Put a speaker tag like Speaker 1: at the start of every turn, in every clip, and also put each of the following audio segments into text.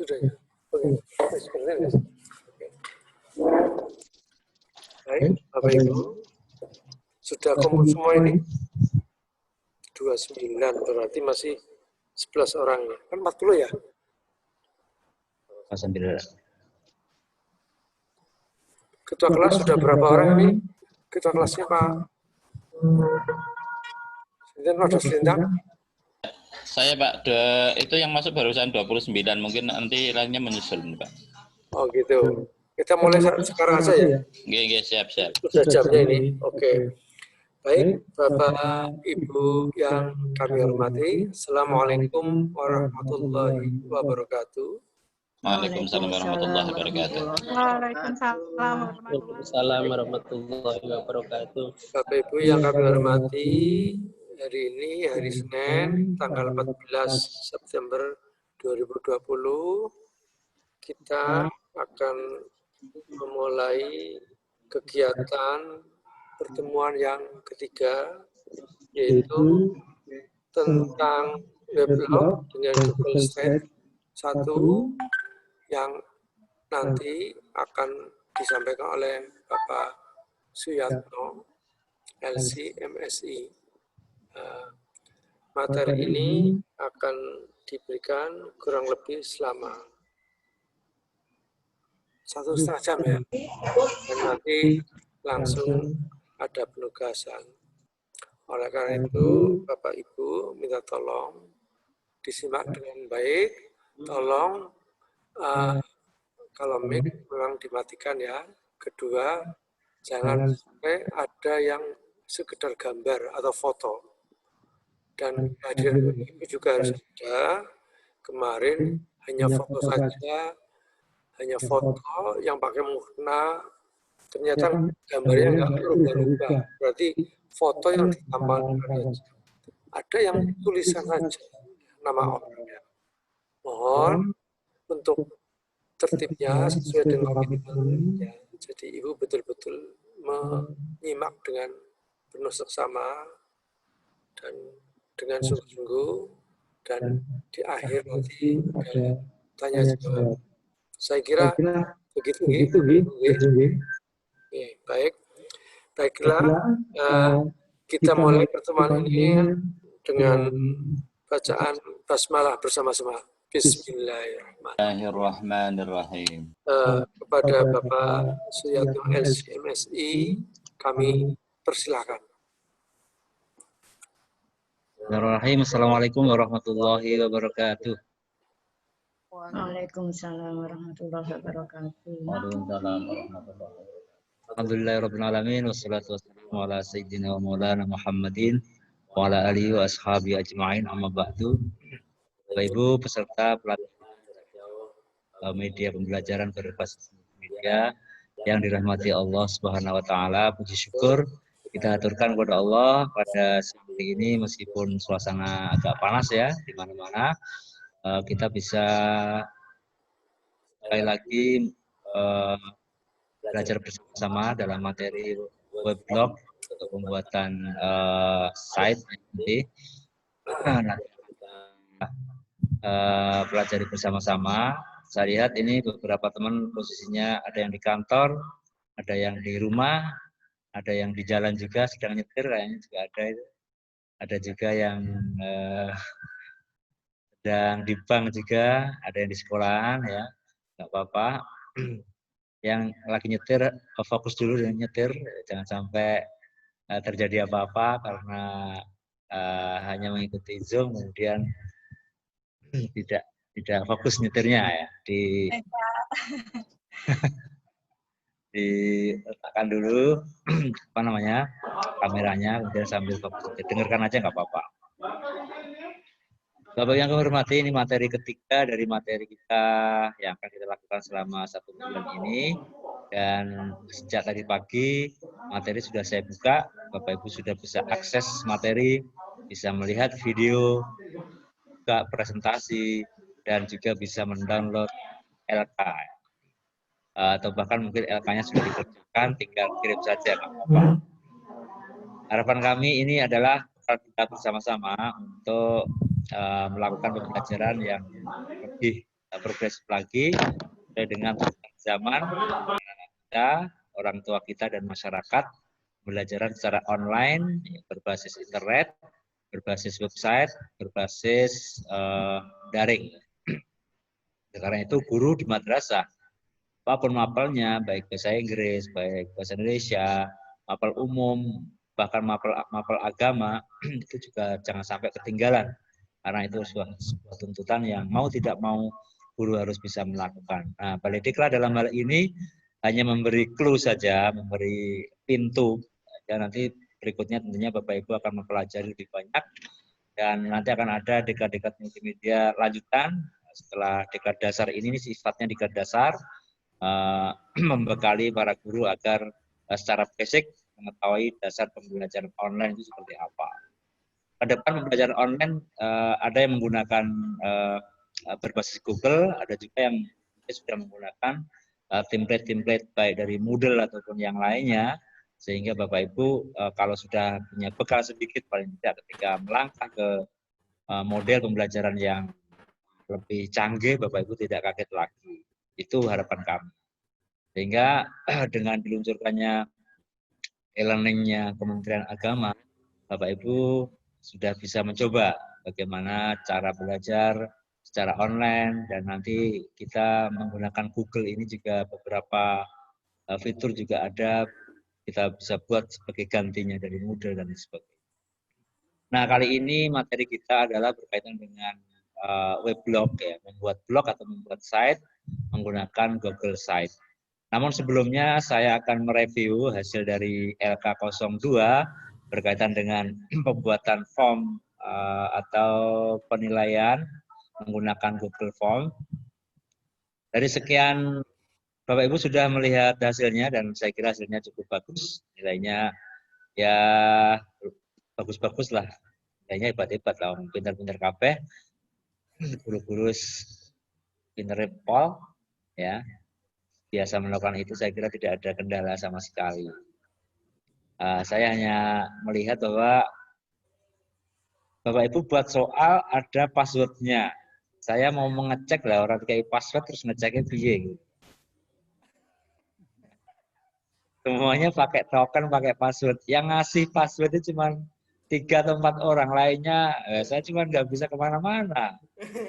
Speaker 1: Sudah ya? Oke. Sebentar ya. Oke. Baik, Bapak Ibu. Sudah kumpul semua ini? 29, berarti masih 11 orang. Kan 40 ya? Ketua kelas sudah berapa orang ini? Ketua kelasnya Pak? Sebentar, ada selintang?
Speaker 2: Saya Pak, itu yang masuk barusan 29, mungkin nanti lainnya menyusul Pak.
Speaker 1: Oh gitu. Kita mulai sekarang aja ya?
Speaker 2: Oke, siap.
Speaker 1: Sudah jamnya ini. Oke. Baik, Bapak Ibu yang kami hormati, Assalamualaikum warahmatullahi wabarakatuh.
Speaker 2: Waalaikumsalam warahmatullahi wabarakatuh.
Speaker 3: Waalaikumsalam warahmatullahi wabarakatuh.
Speaker 1: Bapak Ibu yang kami hormati, hari ini hari Senin, tanggal 14 September 2020, kita akan memulai kegiatan pertemuan yang ketiga, yaitu tentang weblog dengan Google Slide 1 yang nanti akan disampaikan oleh Bapak Suyatno, LC MSI. Materi ini akan diberikan kurang lebih selama 1,5 jam ya, dan nanti langsung ada penugasan. Oleh karena itu, Bapak Ibu minta tolong disimak dengan baik. Tolong kalau mic memang dimatikan ya. Kedua, jangan sampai ada yang sekedar gambar atau foto. Dan kehadiran Ibu juga harus ada. Kemarin hanya foto saja, hanya foto yang pakai mukena. Ternyata gambarnya nggak berubah-ubah. Berarti foto yang ditampilkan saja. Ada yang tulisan saja nama orangnya. Mohon untuk tertibnya sesuai dengan komitmen. Ya. Jadi Ibu betul-betul menyimak dengan penuh seksama dan dengan sungguh-sungguh, dan di akhir nanti ada tanya jawab. Saya kira begitu. Baik. Baiklah, kita mulai pertemuan ini dengan bacaan basmalah bersama-sama. Bismillahirrahmanirrahim. Kepada Bapak Suyatno LCMSI, kami persilahkan.
Speaker 4: Bismillahirrahmanirrahim. Assalamualaikum warahmatullahi wabarakatuh.
Speaker 5: Waalaikumsalam warahmatullahi wabarakatuh.
Speaker 4: Waalaikumsalam warahmatullahi wabarakatuh. Alhamdulillahirabbil alamin wassalatu wassalamu ala sayyidina wa maulana Muhammadin wa ala alihi wa ashabihi ajmain, amma ba'du. Bapak Ibu peserta pelatihan media pembelajaran berbasis media yang dirahmati Allah Subhanahu wa taala, puji syukur kita aturkan kepada Allah pada siang hari ini, meskipun suasana agak panas ya di mana-mana, kita bisa sekali lagi belajar bersama dalam materi weblog untuk pembuatan site nanti. Pelajari bersama-sama. Saya lihat ini beberapa teman posisinya ada yang di kantor, ada yang di rumah, ada yang di jalan juga sedang nyetir kayaknya juga ada itu. Ada juga yang sedang di bank juga, ada yang di sekolahan ya, nggak apa-apa. Yang lagi nyetir fokus dulu dengan nyetir, jangan sampai terjadi apa-apa karena hanya mengikuti Zoom kemudian tidak fokus nyetirnya ya. Diletakkan dulu kameranya, kemudian sambil fokus dengarkan aja nggak apa-apa. Bapak yang kami hormati, ini materi ketiga dari materi kita yang akan kita lakukan selama 1 bulan ini. Dan sejak tadi pagi materi sudah saya buka, Bapak Ibu sudah bisa akses materi, bisa melihat video, buka presentasi, dan juga bisa mendownload LK. Atau bahkan mungkin LK-nya sudah dikerjakan, tinggal kirim saja. Harapan kami ini adalah kita bersama-sama untuk melakukan pembelajaran yang lebih progresif lagi sesuai dengan zaman kita, orang tua kita dan masyarakat, pembelajaran secara online berbasis internet, berbasis website, berbasis daring. Karena itu guru di madrasah, apapun mapelnya, baik bahasa Inggris, baik bahasa Indonesia, mapel umum, bahkan mapel agama, itu juga jangan sampai ketinggalan. Karena itu sebuah tuntutan yang mau tidak mau guru harus bisa melakukan. Nah, Baledikla dalam hal ini hanya memberi clue saja, memberi pintu. Dan nanti berikutnya tentunya Bapak Ibu akan mempelajari lebih banyak. Dan nanti akan ada dekad-dekad multimedia lanjutan. Setelah dekad dasar ini sifatnya dekad dasar, membekali para guru agar secara basic mengetahui dasar pembelajaran online itu seperti apa. Ke depan pembelajaran online ada yang menggunakan berbasis Google, ada juga yang sudah menggunakan template-template baik dari Moodle ataupun yang lainnya, sehingga Bapak Ibu kalau sudah punya bekal sedikit paling tidak ketika melangkah ke model pembelajaran yang lebih canggih, Bapak Ibu tidak kaget lagi. Itu harapan kami. Sehingga dengan diluncurkannya e-learning-nya Kementerian Agama, Bapak Ibu sudah bisa mencoba bagaimana cara belajar secara online, dan nanti kita menggunakan Google ini juga beberapa fitur juga ada, kita bisa buat sebagai gantinya dari Moodle dan sebagainya. Nah, kali ini materi kita adalah berkaitan dengan weblog, ya, membuat blog atau membuat site menggunakan Google Site. Namun sebelumnya saya akan mereview hasil dari LK02 berkaitan dengan pembuatan form atau penilaian menggunakan Google Form. Dari sekian, Bapak Ibu sudah melihat hasilnya dan saya kira hasilnya cukup bagus. Nilainya ya bagus-bagus lah. Nilainya hebat-hebat lah, pintar-pintar kabeh. Guru-guru pintar pol, ya. Biasa melakukan itu, saya kira tidak ada kendala sama sekali. Saya hanya melihat bahwa Bapak Ibu buat soal ada passwordnya. Saya mau mengecek lah, orang kayak password terus ngeceknya piye. Semuanya pakai token, pakai password. Yang ngasih password itu cuma 3 atau 4 orang, lainnya saya cuma nggak bisa kemana-mana.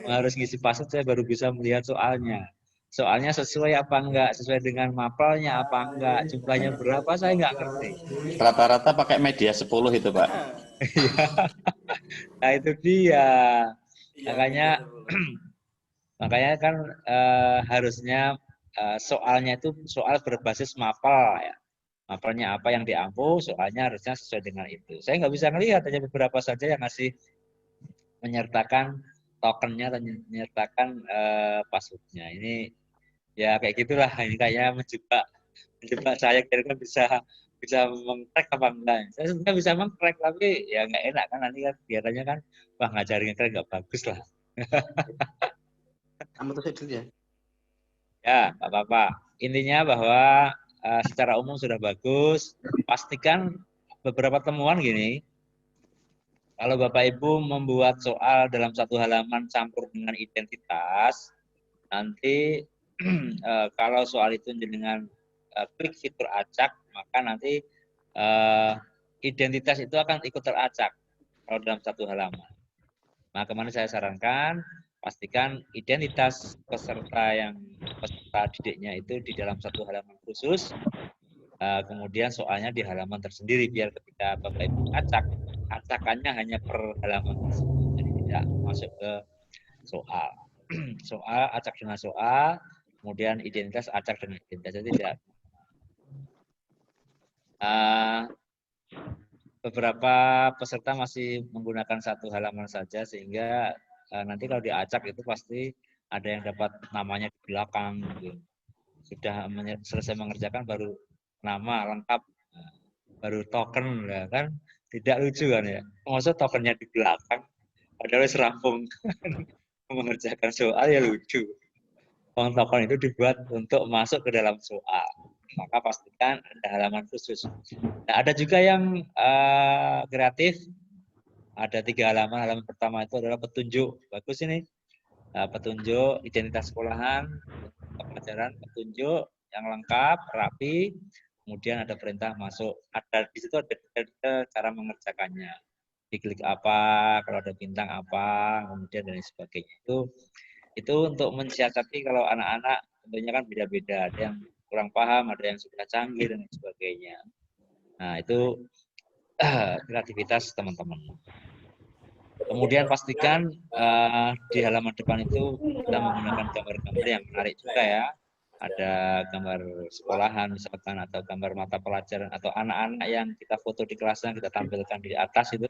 Speaker 4: Harus ngisi password saya baru bisa melihat soalnya. Soalnya sesuai apa enggak, sesuai dengan mapelnya apa enggak, jumlahnya berapa saya nggak ngerti.
Speaker 2: Rata-rata pakai media 10 itu, Pak.
Speaker 4: Nah itu dia. Makanya kan harusnya soalnya itu soal berbasis mapel, ya. Mapelnya apa yang diampu, soalnya harusnya sesuai dengan itu. Saya nggak bisa melihat, hanya beberapa saja yang ngasih menyertakan tokennya dan menyertakan passwordnya. Ini ya kayak gitulah, ini kayaknya menjebak saya, kira-kira bisa meng-crack apa enggak. Saya sebenarnya bisa meng-crack, tapi ya nggak enak kan, nanti kan biasanya kan wah ngajarin nge-crack nggak bagus lah.
Speaker 3: Kamu tuh dulu ya.
Speaker 4: Ya, nggak apa-apa. Intinya bahwa secara umum sudah bagus. Pastikan beberapa temuan gini. Kalau Bapak Ibu membuat soal dalam satu halaman campur dengan identitas, nanti kalau soal itu dengan klik fitur acak, maka nanti identitas itu akan ikut teracak kalau dalam satu halaman. Nah, kemarin saya sarankan pastikan identitas peserta didiknya itu di dalam satu halaman khusus, kemudian soalnya di halaman tersendiri, biar ketika Bapak Ibu acakannya hanya per halaman tersebut, jadi tidak masuk ke soal. Soal acak dengan soal, kemudian identitas acak dengan identitas, jadi tidak. Beberapa peserta masih menggunakan satu halaman saja, sehingga nanti kalau diacak itu pasti ada yang dapat namanya di belakang. Gitu. Sudah selesai mengerjakan baru nama lengkap, baru token, ya kan? Tidak lucu kan ya? Maksud tokennya di belakang, padahal serampung mengerjakan soal, ya lucu. Token itu dibuat untuk masuk ke dalam soal. Maka pastikan ada halaman khusus. Nah, ada juga yang kreatif. Ada 3 halaman. Halaman pertama itu adalah petunjuk. Bagus ini. petunjuk identitas sekolahan, pelajaran, petunjuk yang lengkap, rapi, kemudian ada perintah masuk. Ada di situ ada cara mengerjakannya. Diklik apa, kalau ada bintang apa, kemudian dan sebagainya. Itu untuk mensiasati kalau anak-anak tentunya kan beda-beda. Ada yang kurang paham, ada yang sudah canggih dan sebagainya. Nah, itu kreativitas teman-teman. Kemudian pastikan di halaman depan itu kita menggunakan gambar-gambar yang menarik juga ya. Ada gambar sekolahan misalkan, atau gambar mata pelajaran, atau anak-anak yang kita foto di kelasnya kita tampilkan di atas itu.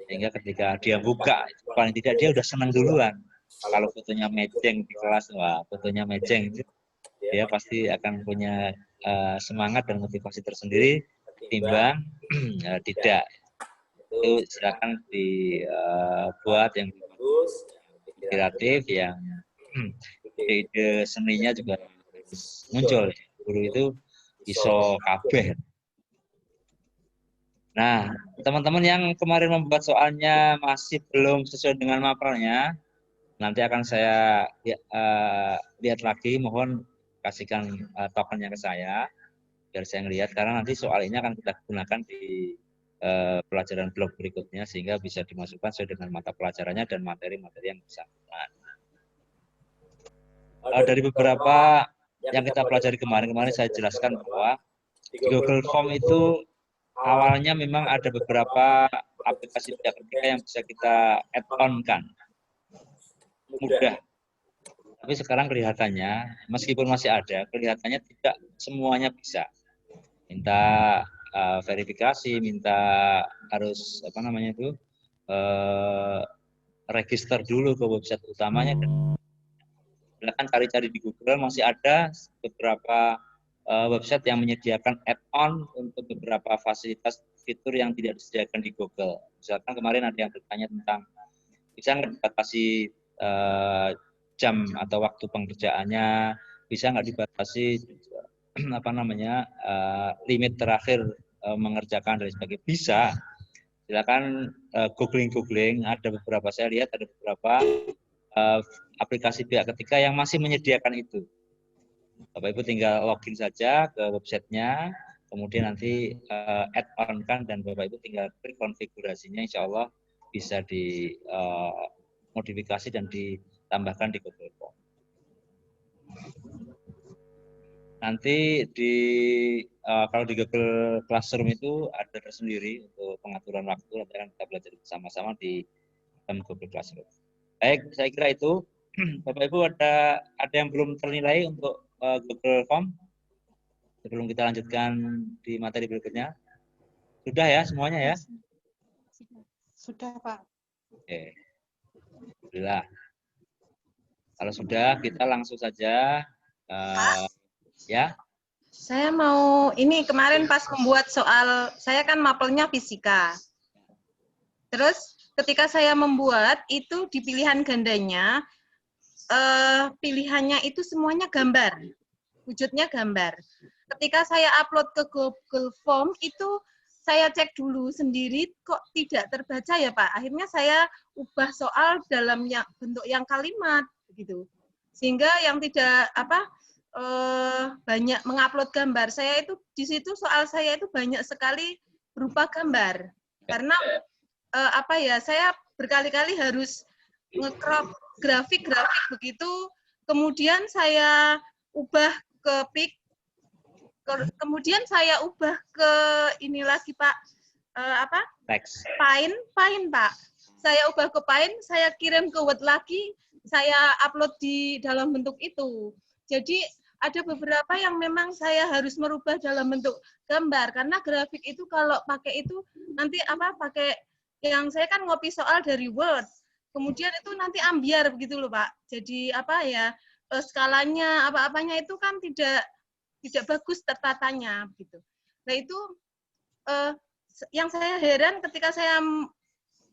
Speaker 4: Sehingga ketika dia buka, paling tidak dia udah senang duluan. Kalau fotonya matching di kelas, wah fotonya matching, dia pasti akan punya semangat dan motivasi tersendiri. Timbang tidak. Itu silakan dibuat yang bagus, kreatif, yang ide seninya juga muncul. Guru itu iso kabeh. Nah, teman-teman yang kemarin membuat soalnya masih belum sesuai dengan mapelnya, nanti akan saya lihat lagi. Mohon kasihkan tokennya ke saya biar saya ngelihat, karena nanti soal ini akan kita gunakan di pelajaran blok berikutnya sehingga bisa dimasukkan sesuai dengan mata pelajarannya dan materi-materi yang bersangkutan. Dari beberapa yang kita pelajari kemarin saya jelaskan bahwa di Google Form itu awalnya memang ada beberapa aplikasi pihak ketiga yang bisa kita add-on kan. Mudah. Tapi sekarang kelihatannya, meskipun masih ada, kelihatannya tidak semuanya bisa. Minta verifikasi, minta harus register dulu ke website utamanya. Silakan cari-cari di Google, masih ada beberapa website yang menyediakan add-on untuk beberapa fasilitas fitur yang tidak disediakan di Google. Misalkan kemarin ada yang bertanya tentang bisa nggak dibatasi jam atau waktu pengerjaannya, bisa nggak dibatasi limit terakhir mengerjakan dan sebagainya. Bisa. Silakan googling, ada beberapa, saya lihat ada beberapa aplikasi pihak ketiga yang masih menyediakan itu. Bapak Ibu tinggal login saja ke websitenya, kemudian nanti add-on kan, dan Bapak Ibu tinggal klik konfigurasinya, insya Allah bisa dimodifikasi dan ditambahkan di Google Form. Nanti kalau di Google Classroom itu ada tersendiri untuk pengaturan waktu, nanti akan kita belajar bersama-sama di dalam Google Classroom. Baik, saya kira itu. Bapak Ibu ada yang belum ternilai untuk Google Form sebelum kita lanjutkan di materi berikutnya? Sudah ya semuanya ya?
Speaker 6: Sudah Pak.
Speaker 4: Oke. Alhamdulillah. Kalau sudah, kita langsung saja ya.
Speaker 6: Saya mau ini kemarin pas membuat soal, saya kan mapelnya fisika. Terus ketika saya membuat itu di pilihan gandanya, pilihannya itu semuanya gambar, wujudnya gambar. Ketika saya upload ke Google Form itu saya cek dulu sendiri kok tidak terbaca ya Pak. Akhirnya saya ubah soal dalam bentuk yang kalimat gitu. Sehingga yang tidak banyak mengupload gambar. Saya itu di situ soal saya itu banyak sekali berupa gambar. Karena saya berkali-kali harus nge-crop grafik-grafik begitu, kemudian saya ubah ke PIC, kemudian saya ubah ke ini lagi Pak,
Speaker 4: Teks.
Speaker 6: Paint Pak. Saya ubah ke Paint, saya kirim ke Word lagi, saya upload di dalam bentuk itu. Jadi ada beberapa yang memang saya harus merubah dalam bentuk gambar, karena grafik itu kalau pakai itu nanti pakai yang saya kan ngopi soal dari Word. Kemudian itu nanti ambiar begitu loh Pak. Jadi skalanya apa-apanya itu kan tidak bagus tertatanya begitu. Nah itu yang saya heran ketika saya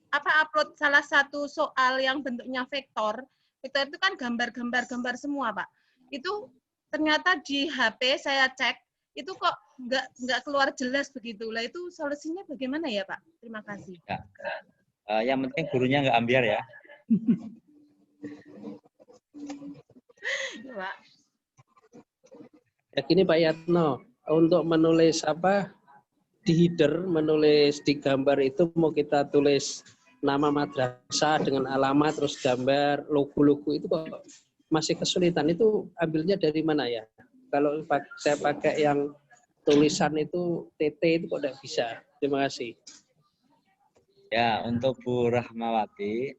Speaker 6: upload salah satu soal yang bentuknya vektor itu kan gambar semua Pak. Itu ternyata di HP saya cek itu kok nggak keluar jelas begitu. Lah itu solusinya bagaimana ya Pak? Terima kasih.
Speaker 4: Ya. Yang penting gurunya nggak ambiar ya.
Speaker 5: Ya, Pak.
Speaker 3: Ya gini Pak Yatno, untuk menulis apa di header, menulis di gambar itu mau kita tulis nama madrasah dengan alamat, terus gambar, logo-logo itu kok masih kesulitan. Itu ambilnya dari mana ya? Kalau saya pakai yang tulisan itu TT itu kok tidak bisa. Terima kasih.
Speaker 4: Ya, untuk Bu Rahmawati,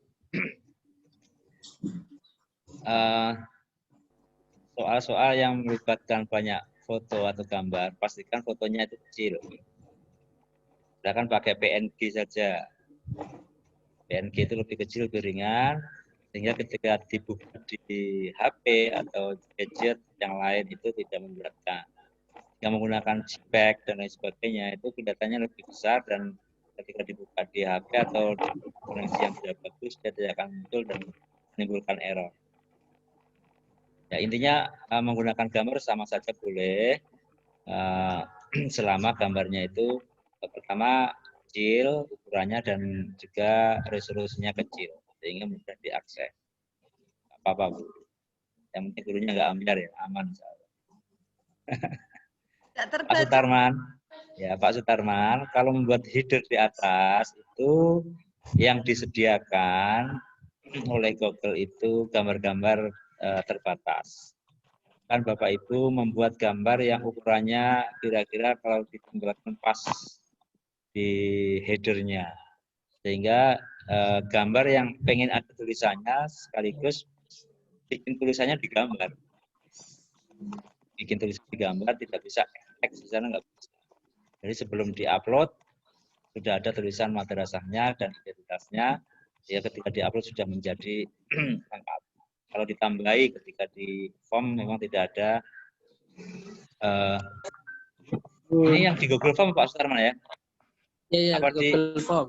Speaker 4: soal-soal yang melibatkan banyak foto atau gambar, pastikan fotonya itu kecil. Silakan pakai PNG saja. PNG itu lebih kecil, lebih ringan, sehingga ketika dibuka di HP atau gadget yang lain itu tidak memberatkan. Yang menggunakan JPEG dan lain sebagainya itu kelihatannya lebih besar, dan ketika dibuka di HP atau di koneksi yang tidak bagus, dia tidak akan muncul dan menimbulkan error. Ya, intinya menggunakan gambar sama saja boleh, selama gambarnya itu pertama kecil ukurannya dan juga resolusinya kecil, sehingga mudah diakses. Apa-apa Bu. Yang penting gurunya nggak ambiar ya, aman. Pak Sutarman, ya Pak Sutarman, kalau membuat header di atas itu yang disediakan oleh Google itu gambar-gambar terbatas. Kan Bapak Ibu membuat gambar yang ukurannya kira-kira kalau ditempelkan pas di headernya, sehingga gambar yang pengen ada tulisannya sekaligus bikin tulisannya di gambar. Bikin tulisan di gambar tidak bisa teks di sana, nggak bisa. Jadi sebelum diupload sudah ada tulisan madrasahnya dan identitasnya, ya ketika diupload sudah menjadi lengkap. Kalau ditambahi ketika di form memang tidak ada. Ini yang di Google Form Pak Sutarman ya?
Speaker 3: Iya,
Speaker 4: apa
Speaker 3: di Google Form.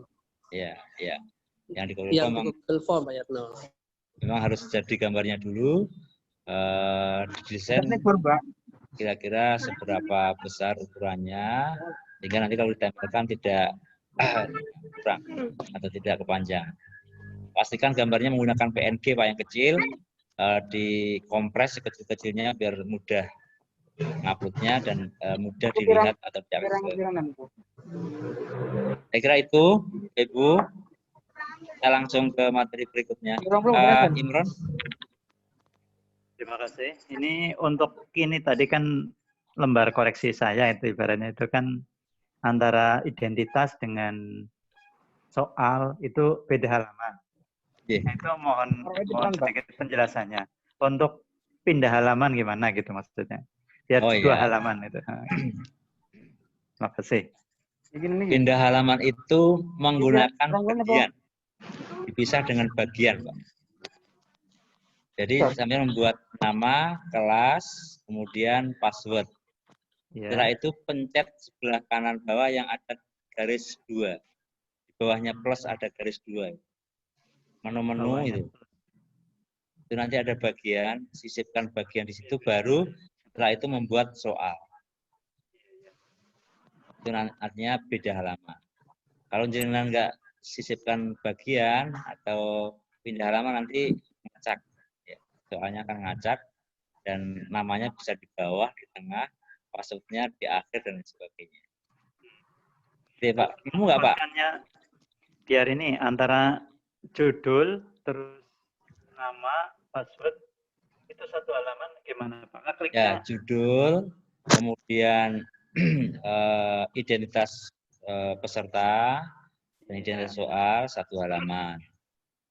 Speaker 4: Ya, ya. Yang di Google
Speaker 3: Yang
Speaker 4: Form
Speaker 3: di Google Form Pak Yatno.
Speaker 4: Memang harus jadi gambarnya dulu, didesain kira-kira seberapa besar ukurannya, sehingga nanti kalau ditempelkan tidak kurang atau tidak kepanjang. Pastikan gambarnya menggunakan PNG Pak yang kecil, dikompres sekecil-kecilnya biar mudah nguploadnya dan mudah dilihat atau diakses. Saya kira itu, Ibu. Kita langsung ke materi berikutnya. Imron.
Speaker 7: Terima kasih. Ini untuk ini tadi kan lembar koreksi saya itu ibaratnya itu kan antara identitas dengan soal itu beda halaman.
Speaker 4: Yeah.
Speaker 7: Itu mohon sedikit penjelasannya. Untuk pindah halaman gimana gitu maksudnya? Biar dua halaman itu. Terima kasih.
Speaker 4: Pindah halaman itu menggunakan bagian. Dipisah dengan bagian, Pak. Jadi sambil membuat nama, kelas, kemudian password. Setelah itu pencet sebelah kanan bawah yang ada garis 2. Di bawahnya plus ada garis 2. Menu-menu itu. Itu nanti ada bagian, sisipkan bagian di situ, baru setelah itu membuat soal. Itu artinya beda halaman. Kalau jenengan nggak sisipkan bagian atau pindah halaman, nanti ngacak. Ya, soalnya akan ngacak dan namanya bisa di bawah, di tengah, passwordnya di akhir dan sebagainya. Oke, Pak. Kamu nggak Pak?
Speaker 7: Biar ini antara judul terus nama, password itu satu halaman gimana Pak?
Speaker 4: Ya, judul, kemudian identitas peserta dan identitas soal satu halaman.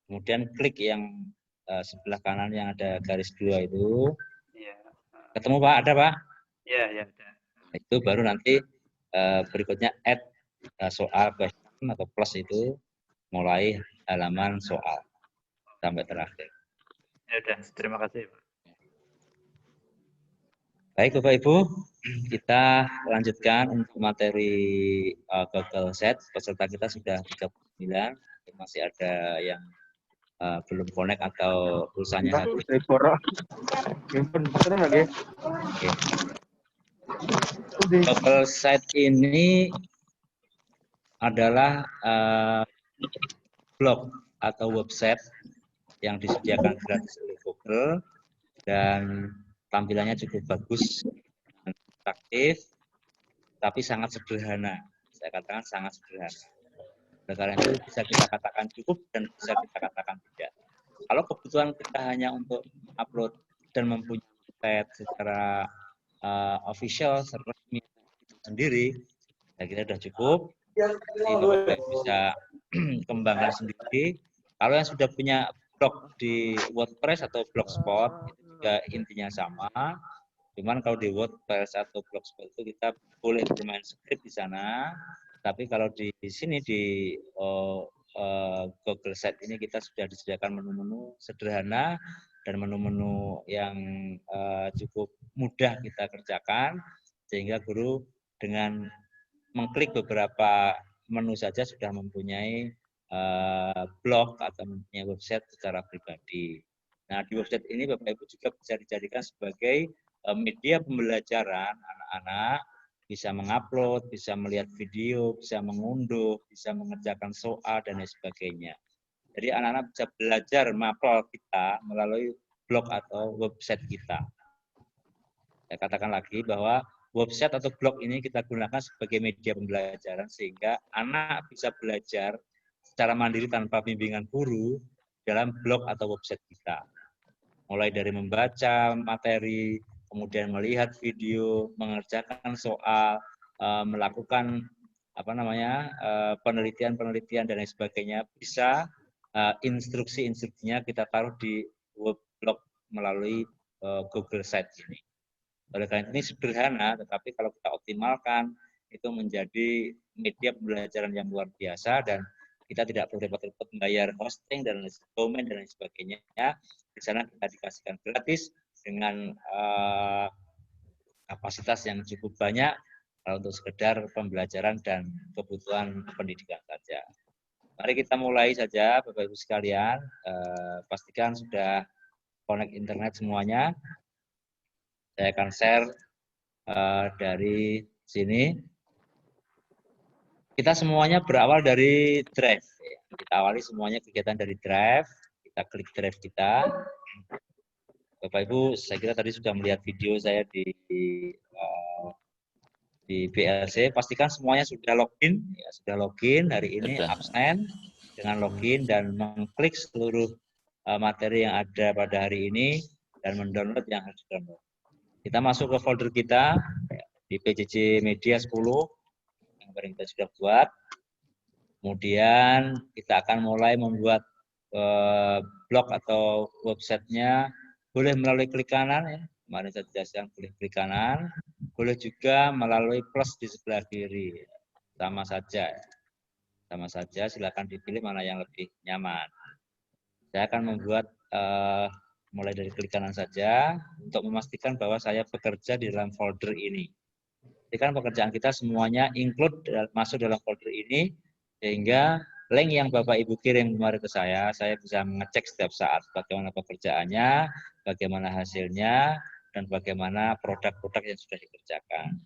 Speaker 4: Kemudian klik yang sebelah kanan yang ada garis 2 itu.
Speaker 7: Ya.
Speaker 4: Ketemu Pak? Ada Pak?
Speaker 7: Ya, ya ada.
Speaker 4: Itu baru nanti berikutnya add soal question atau plus itu mulai halaman soal sampai terakhir.
Speaker 7: Ya udah, terima kasih Pak.
Speaker 4: Baik Bapak Ibu, kita lanjutkan untuk materi Google Set. Peserta kita sudah 39, masih ada yang belum connect atau pulsanya habis. Google Set ini adalah blog atau website yang disediakan gratis oleh Google dan tampilannya cukup bagus, aktif, tapi sangat sederhana. Saya katakan sangat sederhana. Oleh karena itu bisa kita katakan cukup dan bisa kita katakan tidak. Kalau kebutuhan kita hanya untuk upload dan mempunyai website secara official, resmi sendiri, saya kira sudah cukup. Jadi Bapak bisa kembangkan sendiri. Kalau yang sudah punya blog di WordPress atau Blogspot, itu juga intinya sama. Cuman kalau di WordPress atau Blogspot itu kita boleh bermain script di sana. Tapi kalau di sini di Google Site ini kita sudah disediakan menu-menu sederhana dan menu-menu yang cukup mudah kita kerjakan, sehingga guru dengan mengklik beberapa menu saja sudah mempunyai blog atau mempunyai website secara pribadi. Nah, di website ini Bapak Ibu juga bisa dijadikan sebagai media pembelajaran anak-anak, bisa mengupload, bisa melihat video, bisa mengunduh, bisa mengerjakan soal, dan lain sebagainya. Jadi anak-anak bisa belajar mapel kita melalui blog atau website kita. Saya katakan lagi bahwa website atau blog ini kita gunakan sebagai media pembelajaran sehingga anak bisa belajar secara mandiri tanpa bimbingan guru dalam blog atau website kita. Mulai dari membaca materi, kemudian melihat video, mengerjakan soal, melakukan penelitian-penelitian dan lain sebagainya, bisa instruksi-instruksinya kita taruh di web blog melalui Google Site ini. Oleh karena ini sederhana, tetapi kalau kita optimalkan itu menjadi media pembelajaran yang luar biasa dan kita tidak perlu repot-repot membayar hosting dan domain dan lain sebagainya. Di sana kita dikasihkan gratis dengan kapasitas yang cukup banyak untuk sekedar pembelajaran dan kebutuhan pendidikan saja. Mari kita mulai saja, Bapak Ibu sekalian. Pastikan sudah connect internet semuanya. Saya akan share dari sini. Kita semuanya berawal dari Drive. Kita awali semuanya kegiatan dari Drive. Kita klik Drive kita. Bapak Ibu, saya kira tadi sudah melihat video saya di BLC. Pastikan semuanya sudah login. Ya, sudah login hari ini, absen dengan login dan mengklik seluruh materi yang ada pada hari ini dan mendownload yang harus download. Kita masuk ke folder kita di PJJ Media 10 yang kita sudah buat. Kemudian kita akan mulai membuat blog atau websitenya. Boleh melalui klik kanan ya. Kemarin saya jelaskan boleh klik kanan. Boleh juga melalui plus di sebelah kiri. Sama saja. Sama saja, silakan dipilih mana yang lebih nyaman. Saya akan membuat mulai dari klik kanan saja untuk memastikan bahwa saya bekerja di dalam folder ini. Jadi kan pekerjaan kita semuanya include masuk dalam folder ini sehingga link yang Bapak Ibu kirim kemarin ke saya bisa mengecek setiap saat bagaimana pekerjaannya, bagaimana hasilnya, dan bagaimana produk-produk yang sudah dikerjakan.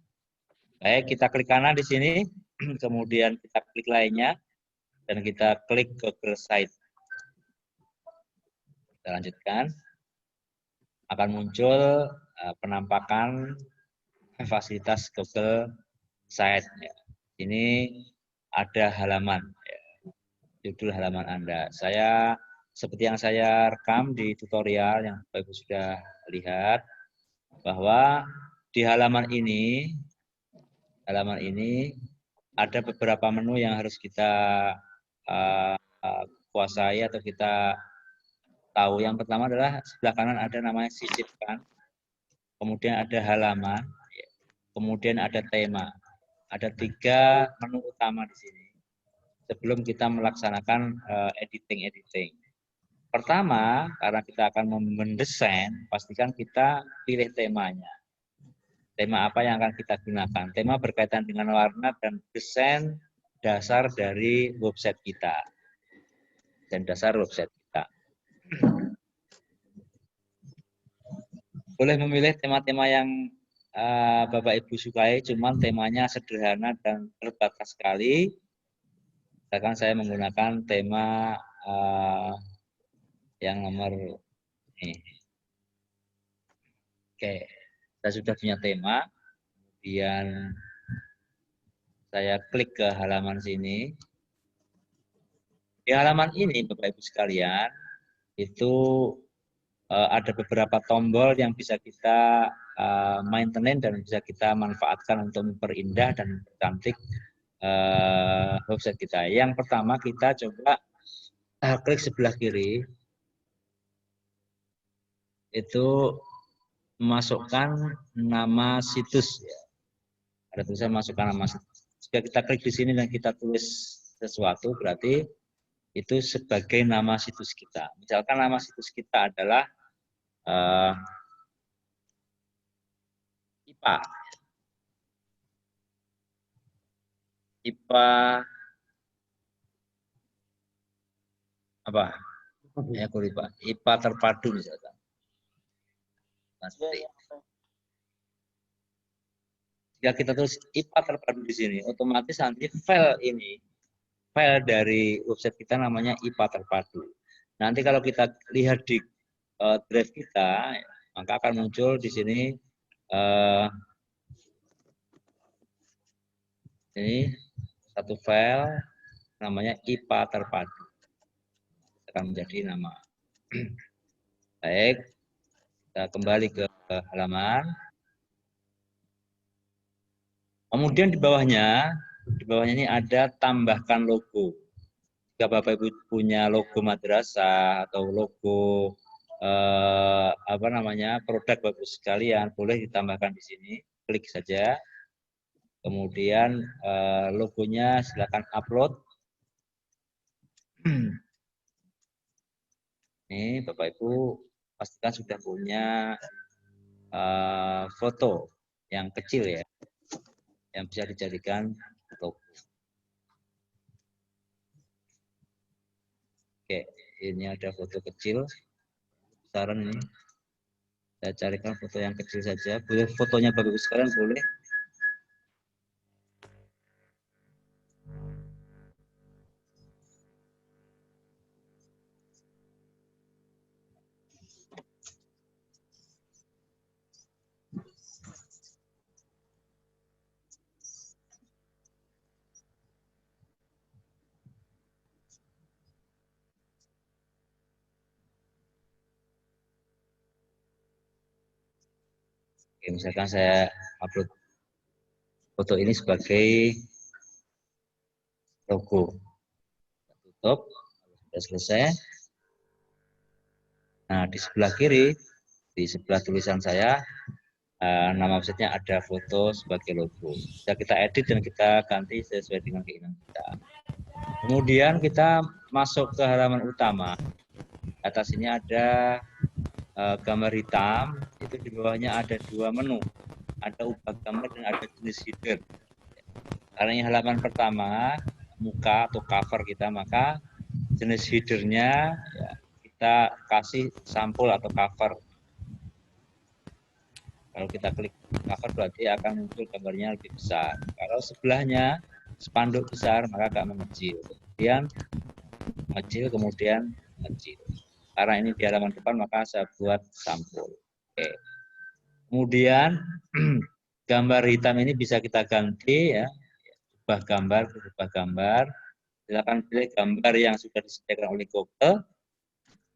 Speaker 4: Baik, kita klik kanan di sini, kemudian kita klik lainnya, dan kita klik Google Site. Kita lanjutkan. Akan muncul penampakan fasilitas Google Site. Ini ada halaman, judul halaman Anda. Seperti yang saya rekam di tutorial yang Bapak Ibu sudah lihat, bahwa di halaman ini ada beberapa menu yang harus kita kuasai atau kita tahu. Yang pertama adalah sebelah kanan ada namanya sisipkan, kemudian ada halaman, kemudian ada tema. Ada 3 menu utama di sini sebelum kita melaksanakan editing. Pertama, karena kita akan mendesain, pastikan kita pilih temanya. Tema apa yang akan kita gunakan? Tema berkaitan dengan warna dan desain dasar dari website kita. Dan dasar website kita. Boleh memilih tema-tema yang Bapak Ibu sukai, cuman temanya sederhana dan terbatas sekali. Misalkan saya menggunakan tema yang nomor ini. Oke, saya sudah punya tema. Kemudian saya klik ke halaman sini. Di halaman ini, Bapak Ibu sekalian, itu ada beberapa tombol yang bisa kita maintenance dan bisa kita manfaatkan untuk memperindah dan mempercantik website kita. Yang pertama kita coba klik sebelah kiri, itu masukkan nama situs. Ada tulisan masukkan nama situs. Jika kita klik di sini dan kita tulis sesuatu, berarti itu sebagai nama situs kita. Misalkan nama situs kita adalah IPA. IPA apa? Ya, aku lupa. IPA terpadu misalkan. Nah, seperti itu. Jika kita tulis IPA terpadu di sini, otomatis nanti file dari website kita namanya IPA terpadu. Nanti kalau kita lihat di drive kita, maka akan muncul di sini ini satu file namanya IPA terpadu. Akan menjadi nama. Baik, kita kembali ke halaman. Kemudian di bawahnya ini ada tambahkan logo. Jika Bapak Ibu punya logo madrasah atau logo produk Bapak Ibu sekalian, boleh ditambahkan di sini. Klik saja. Kemudian logonya silakan upload. Ini Bapak Ibu pastikan sudah punya foto yang kecil ya, yang bisa dijadikan logo. Oke, ini ada foto kecil. Saran ini, saya carikan foto yang kecil saja. Boleh fotonya bagus sekalian, boleh. Oke, misalkan saya upload foto ini sebagai logo. Tutup, sudah selesai. Nah, di sebelah kiri, di sebelah tulisan saya, nama websitenya ada foto sebagai logo. Bisa kita edit dan kita ganti sesuai dengan keinginan kita. Kemudian kita masuk ke halaman utama. Atas ini ada gambar hitam, itu di bawahnya ada dua menu. Ada ubah gambar dan ada jenis header. Karena ini halaman pertama, muka atau cover kita, maka jenis headernya ya, kita kasih sampul atau cover. Kalau kita klik cover berarti akan muncul gambarnya lebih besar. Kalau sebelahnya spanduk besar maka agak mengecil. Kemudian mengecil, kemudian mengecil. Karena ini di halaman depan maka saya buat sampul. Oke. Kemudian gambar hitam ini bisa kita ganti ya. Ubah gambar. Silakan pilih gambar yang sudah disediakan oleh Google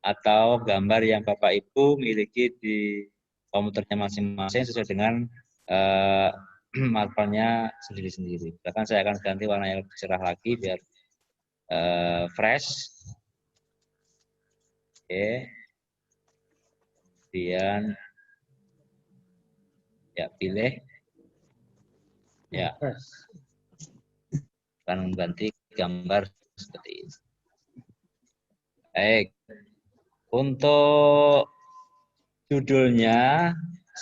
Speaker 4: atau gambar yang Bapak Ibu miliki di komputernya masing-masing sesuai dengan markernya sendiri-sendiri. Bahkan saya akan ganti warna yang lebih cerah lagi biar fresh. Oke. Kemudian ya pilih ya akan mengganti gambar seperti ini. Baik. Untuk judulnya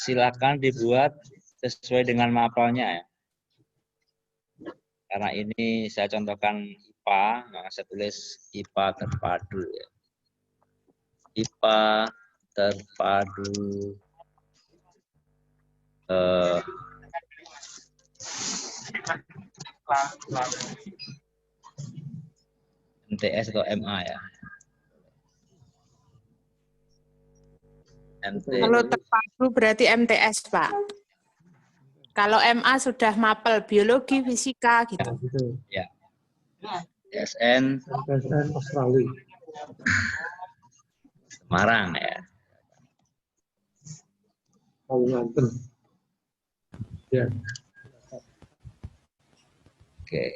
Speaker 4: silakan dibuat sesuai dengan mapelnya ya. Karena ini saya contohkan IPA, maka saya tulis IPA terpadu ya. IPA terpadu MTS atau MA ya.
Speaker 8: Kalau terpadu berarti MTS, Pak. Kalau MA sudah mapel biologi, fisika gitu.
Speaker 4: Ya. SN
Speaker 1: Australia.
Speaker 4: Semarang ya.
Speaker 1: Kalimantan. Ya.
Speaker 4: Oke.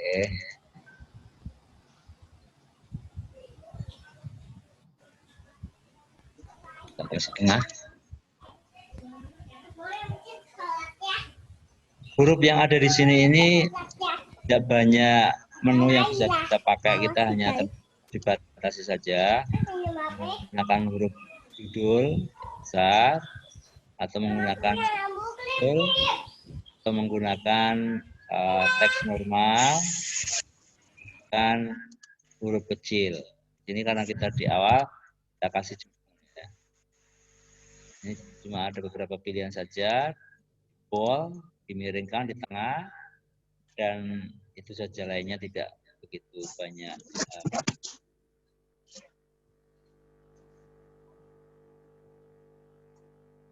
Speaker 4: Sampai setengah. Huruf yang ada di sini ini tidak banyak menu yang bisa kita pakai, kita hanya dibatasi saja menggunakan huruf judul besar atau menggunakan judul atau menggunakan teks normal dan huruf kecil. Ini karena kita di awal kita kasih ya. Ini cuma ada beberapa pilihan saja. Bold, dimiringkan di tengah, dan itu saja, lainnya tidak begitu banyak.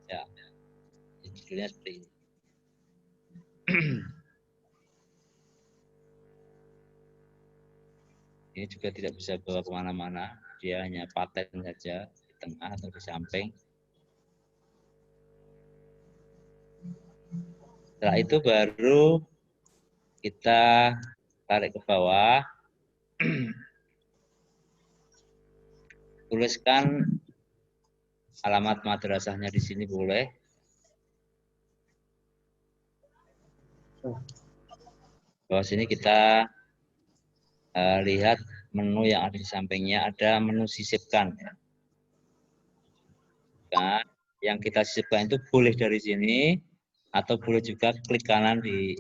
Speaker 4: Ya, judulnya seperti ini. Ini juga tidak bisa bawa kemana-mana, dia hanya paten saja di tengah atau di samping. Setelah itu baru kita tarik ke bawah, tuliskan alamat madrasahnya di sini boleh. Bawah sini kita lihat menu yang ada di sampingnya, ada menu sisipkan. Nah, yang kita sisipkan itu boleh dari sini, atau boleh juga klik kanan di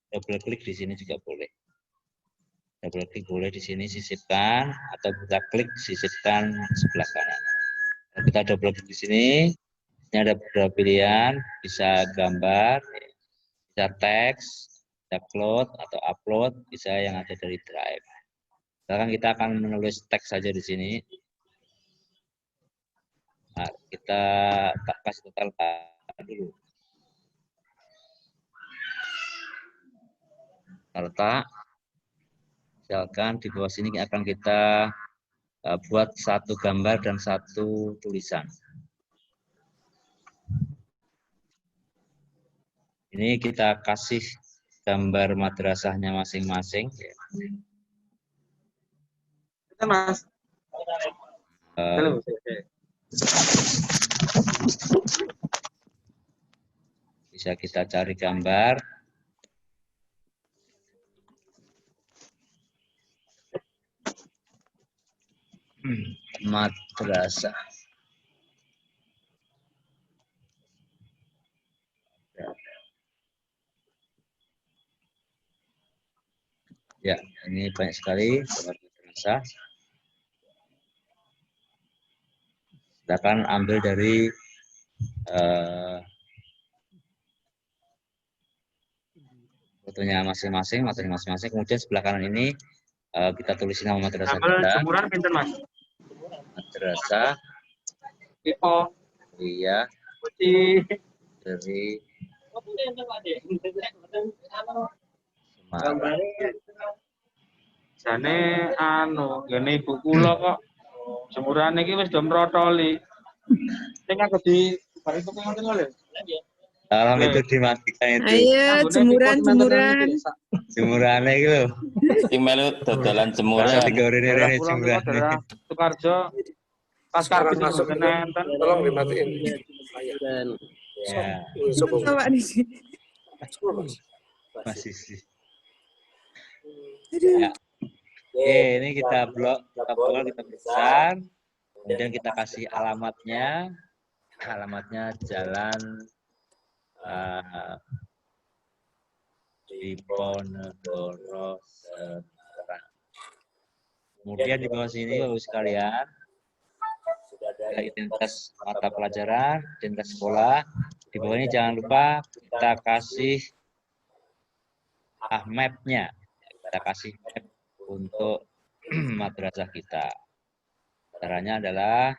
Speaker 4: double klik di sini juga boleh. Double klik boleh di sini sisipkan, atau kita klik sisipkan sebelah kanan. Kalau kita double klik di sini, ini ada beberapa pilihan, bisa gambar, bisa teks, bisa upload atau upload, bisa yang ada dari drive. Sekarang kita akan menulis teks saja di sini. Nah, kita kasih total dulu. Letak, misalkan di bawah sini akan kita buat satu gambar dan satu tulisan. Ini kita kasih gambar madrasahnya masing-masing.
Speaker 9: Mas.
Speaker 4: Bisa kita cari gambar. Madrasah. Ya, ini banyak sekali gambar madrasah. Silakan ambil dari fotonya masing-masing, materi masing-masing. Kemudian sebelah kanan ini kita tulisin nama madrasah kita.
Speaker 9: Jemuran pinten, Mas?
Speaker 4: Madrasah.
Speaker 9: Ipo.
Speaker 4: Iya.
Speaker 9: Putih.
Speaker 4: Dari
Speaker 9: Jane ngene ibu kula kok jemuran iki wis do mrotoli. Sing aku di bari kok ngoten lho.
Speaker 4: Tolong itu dimatikan itu.
Speaker 8: Ayo jemuran.
Speaker 4: Jemurannya itu.
Speaker 2: Sing melu dodolan jemuran.
Speaker 4: Digoreng jemuran.
Speaker 9: Sukarjo pas karbit masuk nenten.
Speaker 1: Tolong dimatiin.
Speaker 4: Ya.
Speaker 8: Coba di sini.
Speaker 4: Masih sih. Ya. Oke, ini kita blok, kita besar. Kemudian kita kasih alamatnya. Alamatnya Jalan Diponegoro Semarang. Kemudian di bawah sini Bapak sekalian sudah ada identitas mata pelajaran, identitas sekolah. Di bawah ini jangan lupa kita kasih map-nya. Kita kasih map untuk madrasah kita. Caranya adalah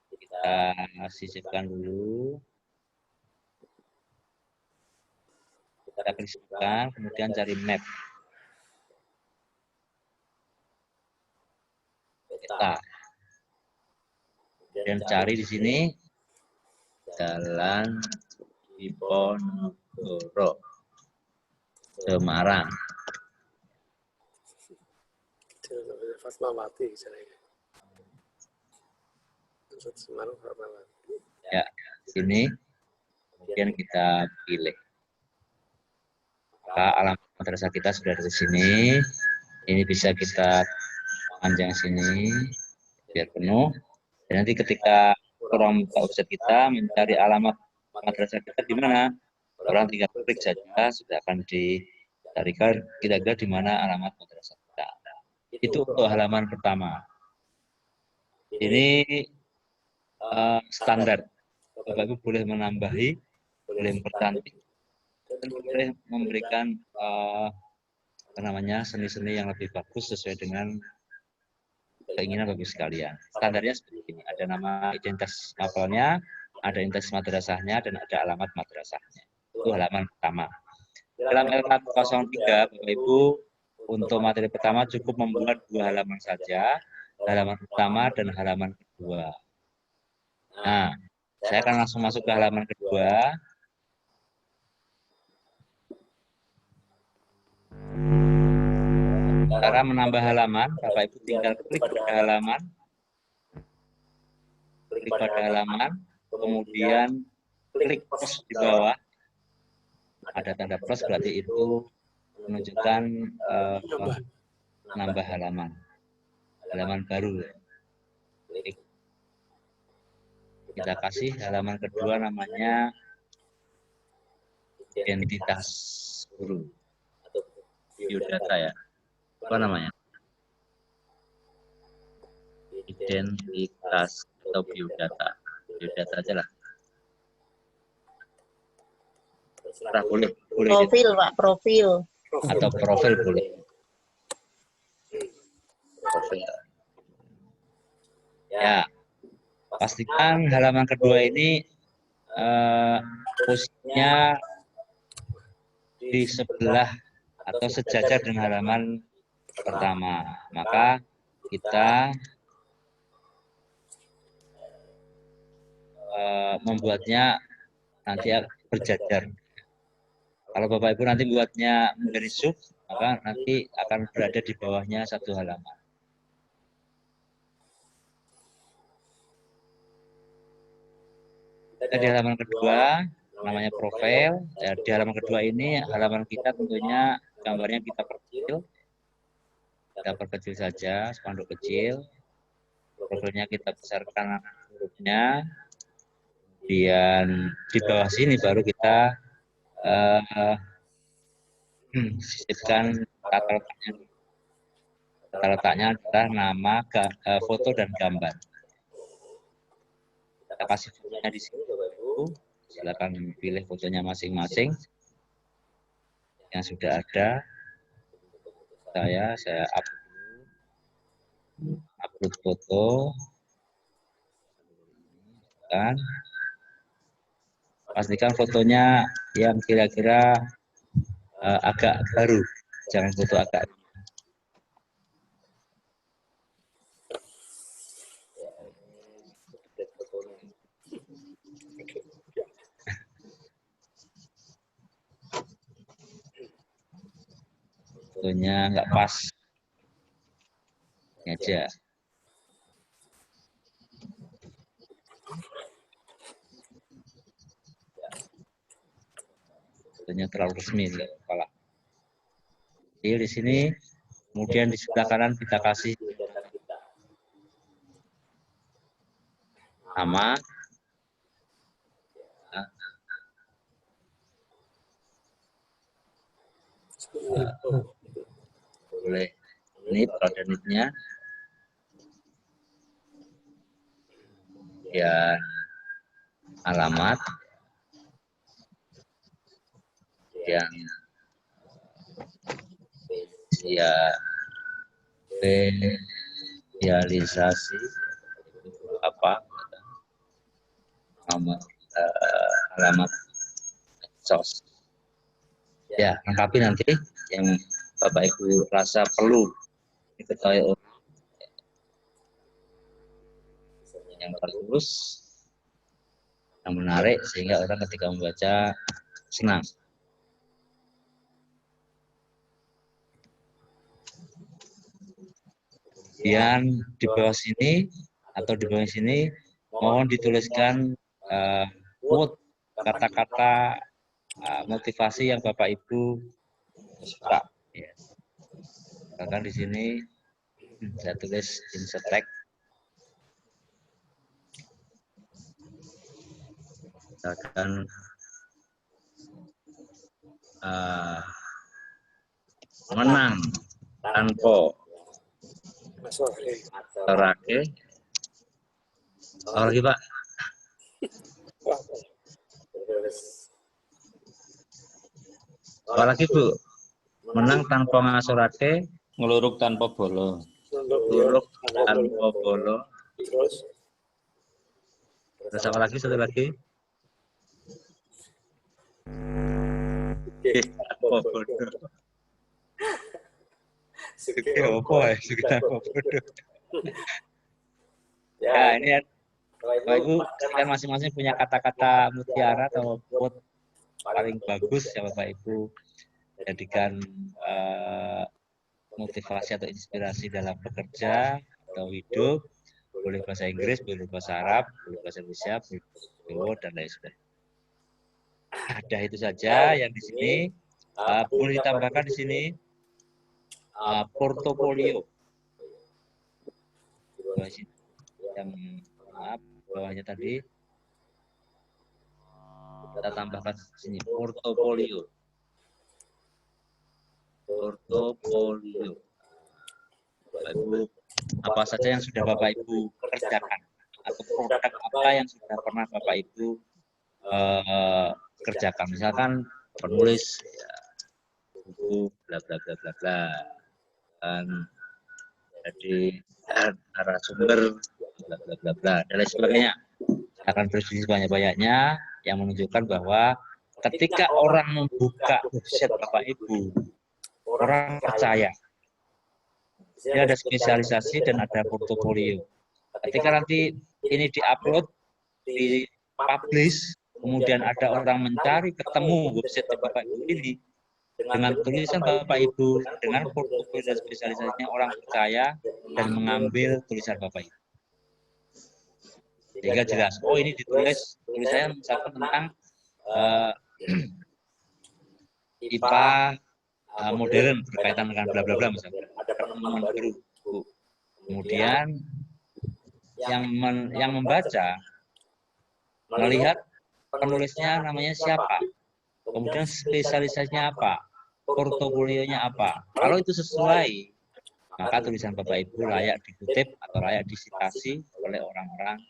Speaker 4: kita kita sisipkan dulu. Kita klik sisipkan, kemudian cari map. Peta. Kemudian cari di sini Jalan Diponegoro, Semarang.
Speaker 1: Fatmawati Semarang Fatmawati.
Speaker 4: Ya, sini kemudian kita pilih. Maka alamat madrasah kita sudah di sini. Ini bisa kita panjang sini biar penuh. Dan nanti ketika orang buka website kita mencari alamat madrasah kita di mana, orang tinggal klik saja sudah akan dicarikan kira-kira di mana alamat madrasah kita. Itu untuk halaman pertama. Ini standar. Bapak Ibu boleh menambahi, boleh mempercantik, dan boleh memberikan seni-seni yang lebih bagus sesuai dengan keinginan Bapak Ibu sekalian. Standarnya seperti ini. Ada nama identitas mapelnya, ada identitas madrasahnya, dan ada alamat madrasahnya. Itu halaman pertama. Dalam LK03, Bapak Ibu, untuk materi pertama cukup membuat 2 halaman saja, halaman pertama dan halaman kedua. Nah, saya akan langsung masuk ke halaman kedua. Cara menambah halaman, Bapak Ibu tinggal klik pada halaman, kemudian klik plus di bawah. Ada tanda plus, berarti itu menunjukkan nambah halaman baru. Kita kasih halaman kedua namanya identitas guru atau biodata ya. Apa namanya? Identitas atau biodata. Biodata aja lah. Boleh.
Speaker 5: Profil, Pak, profil.
Speaker 4: Atau profil boleh. Profil. Ya. Pastikan halaman kedua ini posisinya di sebelah atau sejajar dengan halaman pertama. Maka kita membuatnya nanti berjajar. Kalau Bapak Ibu nanti buatnya menjadi sub, maka nanti akan berada di bawahnya satu halaman. Kita di halaman kedua, namanya profil. Ya, di halaman kedua ini, halaman kita tentunya gambarnya kita perkecil. Kita perkecil saja, spanduk kecil. Profilnya kita besarkan hurufnya. Kemudian di bawah sini baru kita sisipkan tata letaknya. Tata letaknya adalah nama, foto, dan gambar. Kita kasih fotonya di sini, Bapak Ibu. Silakan pilih fotonya masing-masing yang sudah ada. Saya upload foto. Dan pastikan fotonya yang kira-kira agak baru, jangan foto agak. Fotonya nggak pas. Ini aja. Fotonya terlalu resmi kepala. Jadi di sini, kemudian di sebelah kanan kita kasih nama. Boleh. Ini koordinatnya. Ya, alamat. Yang spesialisasi apa alamat sos. Ya, lengkapi nanti yang Bapak Ibu rasa perlu diketahui yang tertulis, yang menarik sehingga orang ketika membaca senang. Kemudian di bawah sini atau di bawah sini mohon dituliskan quote, kata-kata motivasi yang Bapak Ibu suka. Ya. Bahkan di sini saya tulis insetek. Misalkan menang tanpa terake. Lagi Pak. Lagi Bu. Menang tanpa ngasorake,
Speaker 2: ngeluruk tanpa bolo.
Speaker 4: ngeluruk tanpa bolo. Terus apa lagi? Satu lagi. Tanpa bolo. Suki apa ya? Suki tanpa bolo. Ya, ini ya. Bapak Ibu, kalian masing-masing punya kata-kata mutiara atau quote paling bagus ya Bapak Ibu. Jadikan motivasi atau inspirasi dalam bekerja atau hidup, boleh bahasa Inggris, boleh bahasa Arab, boleh bahasa Indonesia, boleh bahasa Jawa, dan lain sebagainya. Ada itu saja yang di sini. Boleh ditambahkan di sini portofolio. Yang maaf, bawahnya tadi kita tambahkan di sini portofolio. Portofolio. Bapak Ibu, apa saja yang sudah Bapak Ibu kerjakan atau produk apa yang sudah pernah Bapak Ibu kerjakan, misalkan penulis ya, buku bla bla bla bla bla, dan jadi narasumber bla bla bla bla dan lain sebagainya. Akan berdiskusi banyak-banyaknya yang menunjukkan bahwa ketika orang membuka website Bapak Ibu, orang percaya. Dia ada spesialisasi dan ada portofolio. Ketika nanti ini diupload, dipublish, kemudian ada orang mencari, ketemu website Bapak Ibu ini, dengan tulisan Bapak Ibu, dengan portofolio dan spesialisasinya, orang percaya dan mengambil tulisan Bapak Ibu. Sehingga jelas, oh ini ditulis, tulisannya misalkan tentang IPA modern berkaitan dengan bla bla bla misalnya, ada penemuan baru. Kemudian yang membaca melihat penulisnya namanya siapa, kemudian spesialisasinya apa, portofolionya apa. Kalau itu sesuai, maka tulisan Bapak Ibu layak dikutip atau layak disitasi oleh orang-orang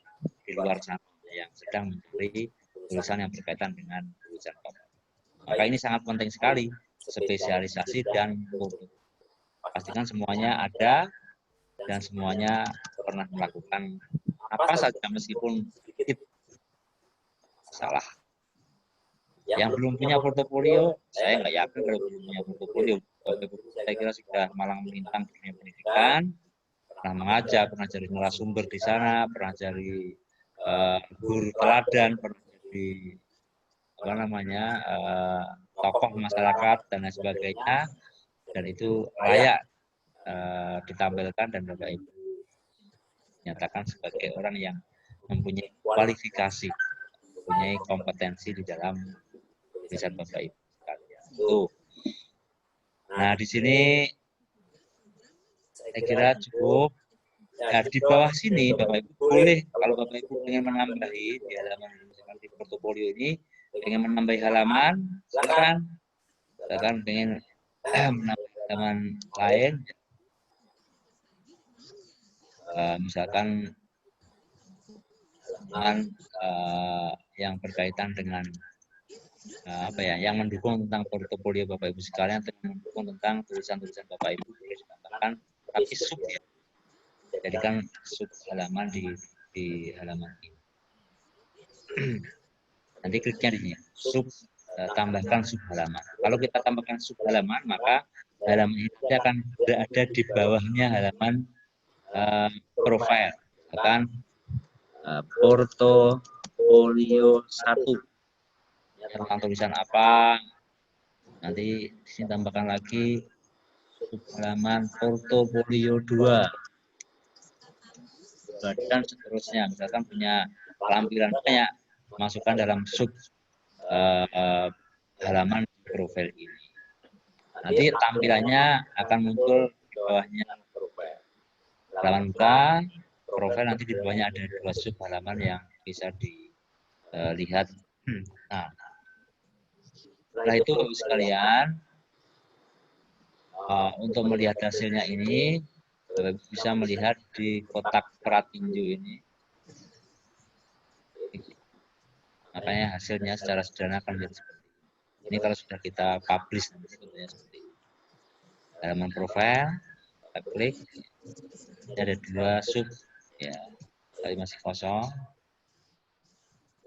Speaker 4: di luar sana yang sedang mencari tulisan yang berkaitan dengan tulisan Bapak. Maka ini sangat penting sekali, spesialisasi dan pastikan semuanya ada dan semuanya pernah melakukan apa saja meskipun sedikit salah. Yang belum punya portofolio, saya nggak yakin kalau belum punya portofolio. Saya kira sudah malang melintang dunia pendidikan, pernah mengajar, pernah jadi narasumber di sana, pernah jadi guru teladan, pernah jadi tokoh masyarakat dan lain sebagainya, dan itu layak ditampilkan dan Bapak Ibu nyatakan sebagai orang yang mempunyai kualifikasi, mempunyai kompetensi di dalam tulisan Bapak Ibu sekalian. Nah, di sini saya kira cukup. Nah, di bawah sini Bapak Ibu boleh, kalau Bapak Ibu ingin menambahi di halaman di portofolio ini, ingin menambah halaman, silakan ingin menambah halaman lain, misalkan halaman yang berkaitan dengan yang mendukung tentang portofolio Bapak Ibu sekalian, atau yang mendukung tentang tulisan-tulisan Bapak Ibu boleh ditambahkan, tapi sub ya, jadikan sub halaman di halaman ini. Nanti kliknya di sini, tambahkan sub halaman. Kalau kita tambahkan sub halaman, maka halaman ini akan berada di bawahnya halaman profile. Akan portofolio 1. Tentang tulisan apa. Nanti di sini tambahkan lagi sub halaman portofolio 2. Dan seterusnya. Misalkan punya tampilan banyak, masukkan dalam sub halaman profil ini. Nanti tampilannya akan muncul di bawahnya halaman muka, profil, nanti di bawahnya ada 2 sub halaman yang bisa dilihat. Nah, setelah itu sekalian, untuk melihat hasilnya ini, bisa melihat di kotak pratinju ini. Makanya hasilnya secara sederhana akan menjadi seperti ini. Ini kalau sudah kita publish nanti sebetulnya seperti ini. Halaman profile, kita klik. Ini ada 2 sub, ya, tadi masih kosong.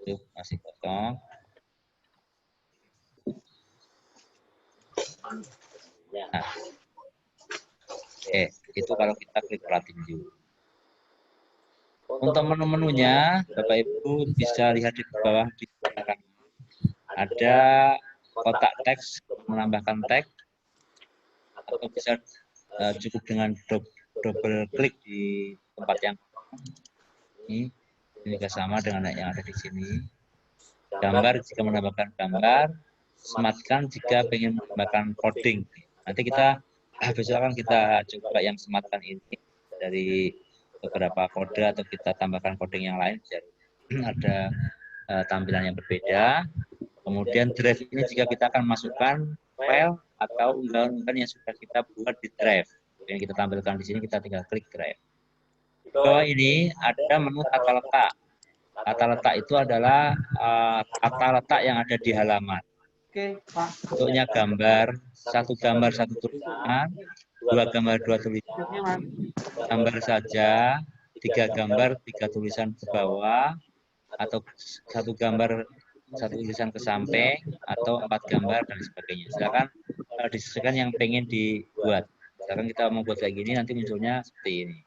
Speaker 4: Sub masih kosong. Nah, oke, itu kalau kita klik pratinju. Untuk menu-menunya, Bapak Ibu bisa lihat di bawah di belakang. Ada kotak teks, menambahkan teks, atau bisa cukup dengan double klik di tempat yang ini juga sama dengan yang ada di sini. Gambar jika menambahkan gambar, sematkan jika ingin menambahkan coding. Nanti kita besok akan kita coba yang sematkan ini dari beberapa kode atau kita tambahkan coding yang lain biar ada tampilan yang berbeda. Kemudian drive ini jika kita akan masukkan file atau unggahan-unggahan yang sudah kita buat di drive. Yang kita tampilkan di sini, kita tinggal klik drive. Di bawah ini ada menu tata letak. Tata letak itu adalah tata letak yang ada di halaman. Bentuknya gambar, 1 gambar 1 tulisan, 2 gambar 2 tulisan, gambar saja, 3 gambar 3 tulisan ke bawah, atau 1 gambar 1 tulisan ke samping, atau 4 gambar dan sebagainya. Silakan disesuaikan yang pengen dibuat. Misalkan kita mau buat kayak gini, nanti munculnya seperti ini.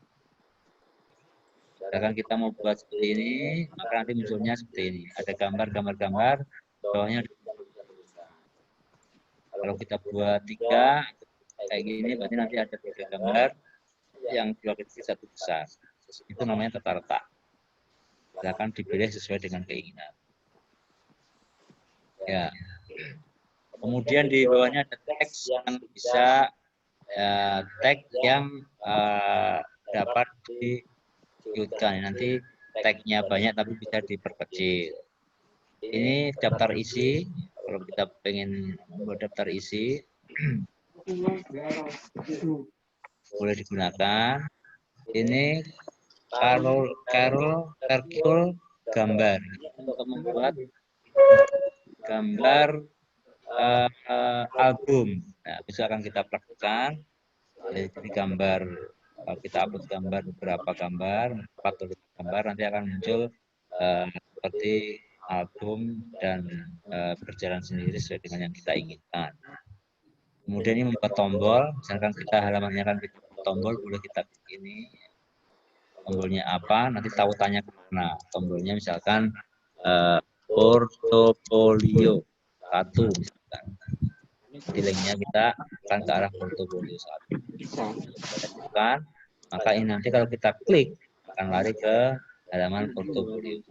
Speaker 4: Misalkan kita mau buat seperti ini, maka nanti munculnya seperti ini. Ada gambar, bawahnya ada. Kalau kita buat 3 kayak gini, berarti nanti ada 3 gambar yang 2 kecil 1 besar. Itu namanya tata letak. Silakan dipilih sesuai dengan keinginan. Ya. Kemudian di bawahnya ada teks yang bisa tag yang dapat dilanjutkan. Nanti tagnya banyak tapi bisa diperkecil. Ini daftar isi. Kalau kita pengen membuat daftar isi, boleh digunakan. Ini Carol gambar untuk membuat gambar album. Nah, bisa akan kita praktekkan. Jadi gambar, kita upload gambar, beberapa gambar, 4 gambar, nanti akan muncul seperti album dan berjalan sendiri sesuai dengan yang kita inginkan. Kemudian ini membuat tombol, misalkan kita halamannya kan tombol, boleh kita klik ini. Tombolnya apa? Nanti tautannya kemana? Tombolnya misalkan portofolio 1 misalkan. Di linknya kita akan ke arah portofolio 1. Maka ini nanti kalau kita klik akan lari ke halaman portofolio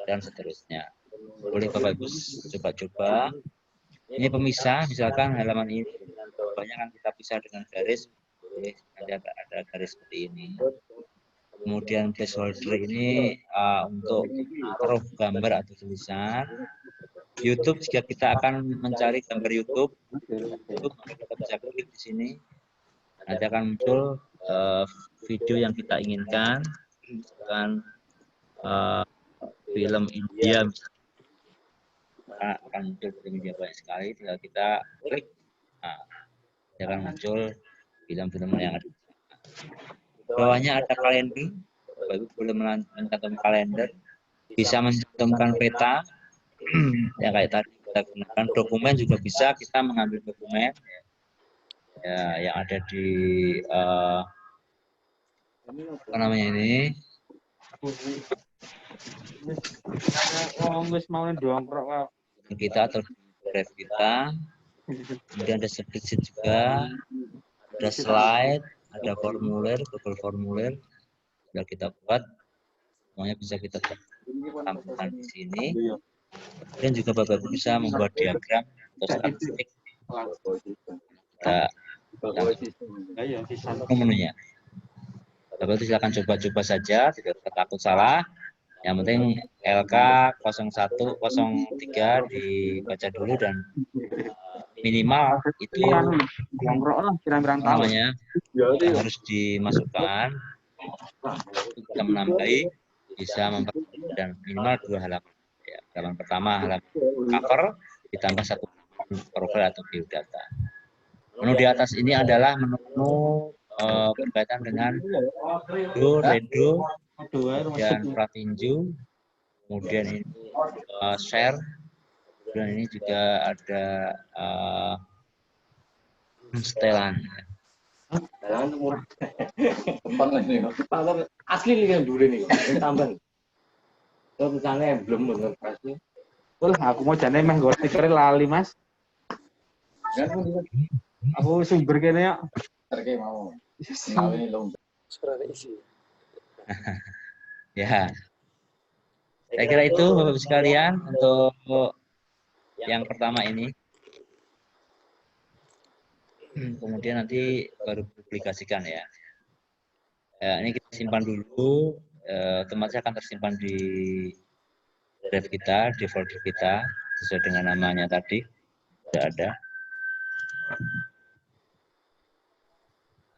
Speaker 4: dan seterusnya. Boleh Bapak Ibu coba-coba. Ini pemisah, misalkan halaman ini banyak kan kita pisah dengan garis. Boleh nanti ada garis seperti ini. Kemudian placeholder ini untuk taruh gambar atau tulisan. YouTube, jika kita akan mencari gambar YouTube, maka kita bisa klik di sini. Nanti akan muncul video yang kita inginkan, misalkan film India, misalkan akan muncul film India banyak sekali. Tinggal kita klik, akan muncul film-film yang ada. Bawahnya ada kalender, Bapak Ibu boleh mencantumkan kalender. bisa mencantumkan peta yang kayak tadi kita gunakan. Dokumen juga bisa kita mengambil dokumen ya yang ada di apa namanya ini kita atau drive kita. Kemudian ada spreadsheet juga, ada slide, ada formulir, Google formulir sudah kita buat, semuanya bisa kita tampilkan di sini. Dan juga Bapak Ibu bisa membuat diagram atau statistik. Kita menunya. Bapak Ibu silakan coba-coba saja, tidak takut salah. Yang penting LK 0103 dibaca dulu dan minimal itu namanya yang harus dimasukkan. Kita menambahi bisa memperbaiki dan minimal 2 halaman. Ya, halaman pertama halaman cover ditambah 1 profil atau biodata. Menu di atas ini adalah menu berkaitan dengan redo, dan pratinju, kemudian ini share, dan ini juga ada setelan.
Speaker 10: Asli nih kan dulu nih, tambah. Kalau misalnya belum bener pasti.
Speaker 9: Aku mau jane meh nggo stiker lali, Mas. Aku sumber kene ya.
Speaker 10: Terke mau.
Speaker 1: Suara isi.
Speaker 4: Ya. Saya kira itu Bapak Ibu sekalian untuk yang pertama ini. Kemudian nanti baru publikasikan ya. Ini kita simpan dulu, otomatis akan tersimpan di drive kita, di folder kita, sesuai dengan namanya tadi, sudah ada.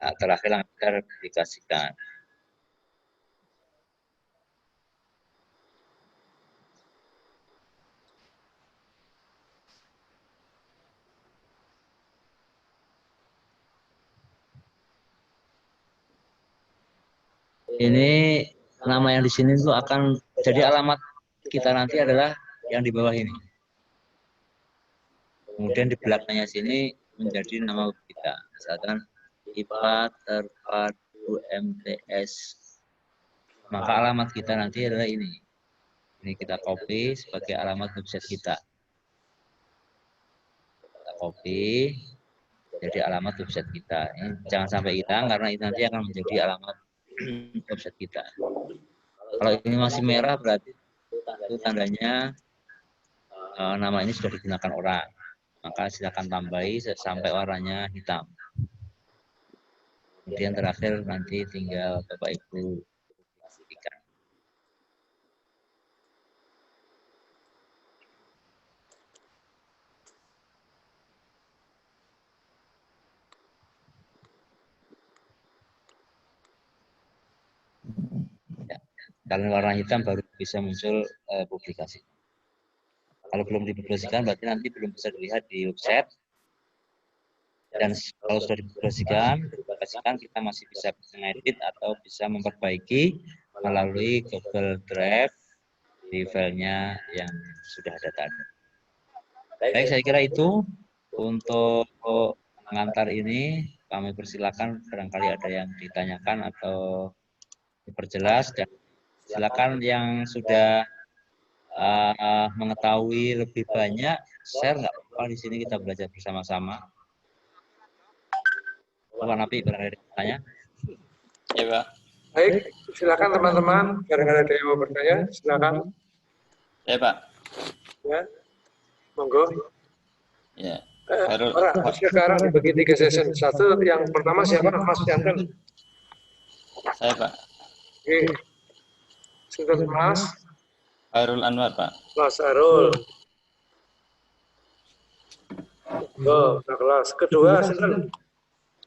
Speaker 4: Nah, terakhir kita publikasikan. Ini nama yang di sini itu akan jadi alamat kita nanti adalah yang di bawah ini. Kemudian di belakangnya sini menjadi nama kita. Misalkan IPA terpadu MTS. Maka alamat kita nanti adalah ini. Ini kita copy sebagai alamat website kita. Kita copy jadi alamat website kita. Ini jangan sampai hilang karena ini nanti akan menjadi alamat website kita. Kalau ini masih merah berarti itu tandanya nama ini sudah digunakan orang. Maka silakan tambahi sampai warnanya hitam. Kemudian terakhir nanti tinggal Bapak Ibu publikasikan. Kalau warna hitam baru bisa muncul publikasi. Kalau belum dipublikasikan berarti nanti belum bisa dilihat di website. Dan kalau sudah dipublikasikan kita masih bisa mengedit atau bisa memperbaiki melalui Google Drive di filenya yang sudah ada tadi. Baik, saya kira itu untuk pengantar ini. Kami persilakan barangkali ada yang ditanyakan atau diperjelas, dan silakan yang sudah mengetahui lebih banyak share, nggak apa-apa, di sini kita belajar bersama-sama. Bapak Napi, barangkali ada yang bertanya?
Speaker 2: Ya, Pak.
Speaker 1: Baik, silakan teman-teman, barangkali ada yang mau bertanya, silakan.
Speaker 2: Ya, Pak.
Speaker 1: Ya, monggo.
Speaker 2: Ya.
Speaker 1: Orang sekarang dibagi 3 session. Satu, yang pertama siapa? Mas Yanten.
Speaker 2: Saya, Pak.
Speaker 1: Oke. Sinten Mas?
Speaker 2: Hairul Anwar, Pak.
Speaker 1: Mas Arul. Oh, kelas. Kedua, sinten?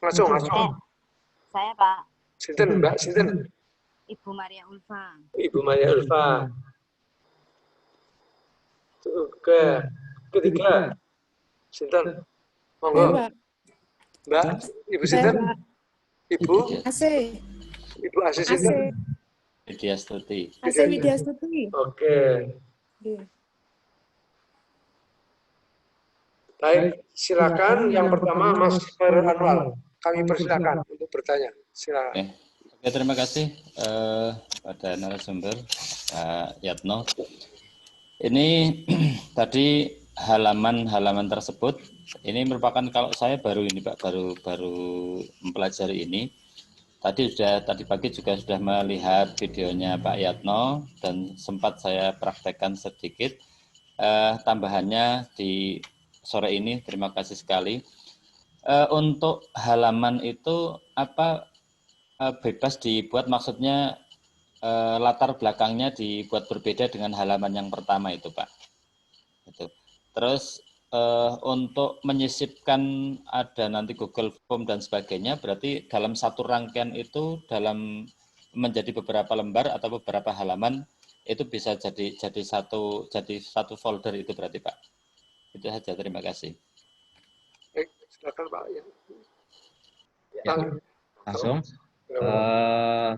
Speaker 1: Langsung.
Speaker 11: Saya, Pak.
Speaker 1: Sinten, Mbak, sinten?
Speaker 11: Ibu Maria Ulfa.
Speaker 1: Ibu Maria Ulfa. Oke. Ketiga, sinten? Monggo. Mbak, Ibu sinten? Ibu?
Speaker 8: Asih.
Speaker 1: Ibu Asih sinten?
Speaker 2: Widyastuti.
Speaker 8: Asih Widyastuti.
Speaker 1: Oke. Baik, silakan. Yang pertama Mas Khairul Anwar. Kami persilakan untuk bertanya. Silakan.
Speaker 2: Oke, terima kasih pada narasumber Pak Yatno. Ini tadi halaman-halaman tersebut ini merupakan, kalau saya baru ini Pak, baru mempelajari ini. Tadi pagi juga sudah melihat videonya Pak Yatno dan sempat saya praktekkan sedikit. Tambahannya di sore ini, terima kasih sekali. Untuk halaman itu apa bebas dibuat, maksudnya latar belakangnya dibuat berbeda dengan halaman yang pertama itu Pak. Itu. Terus untuk menyisipkan ada nanti Google Form dan sebagainya, berarti dalam satu rangkaian itu dalam menjadi beberapa lembar atau beberapa halaman itu bisa jadi satu folder itu berarti Pak. Itu saja, terima kasih.
Speaker 1: Baik, silakan Pak.
Speaker 4: Ya, langsung.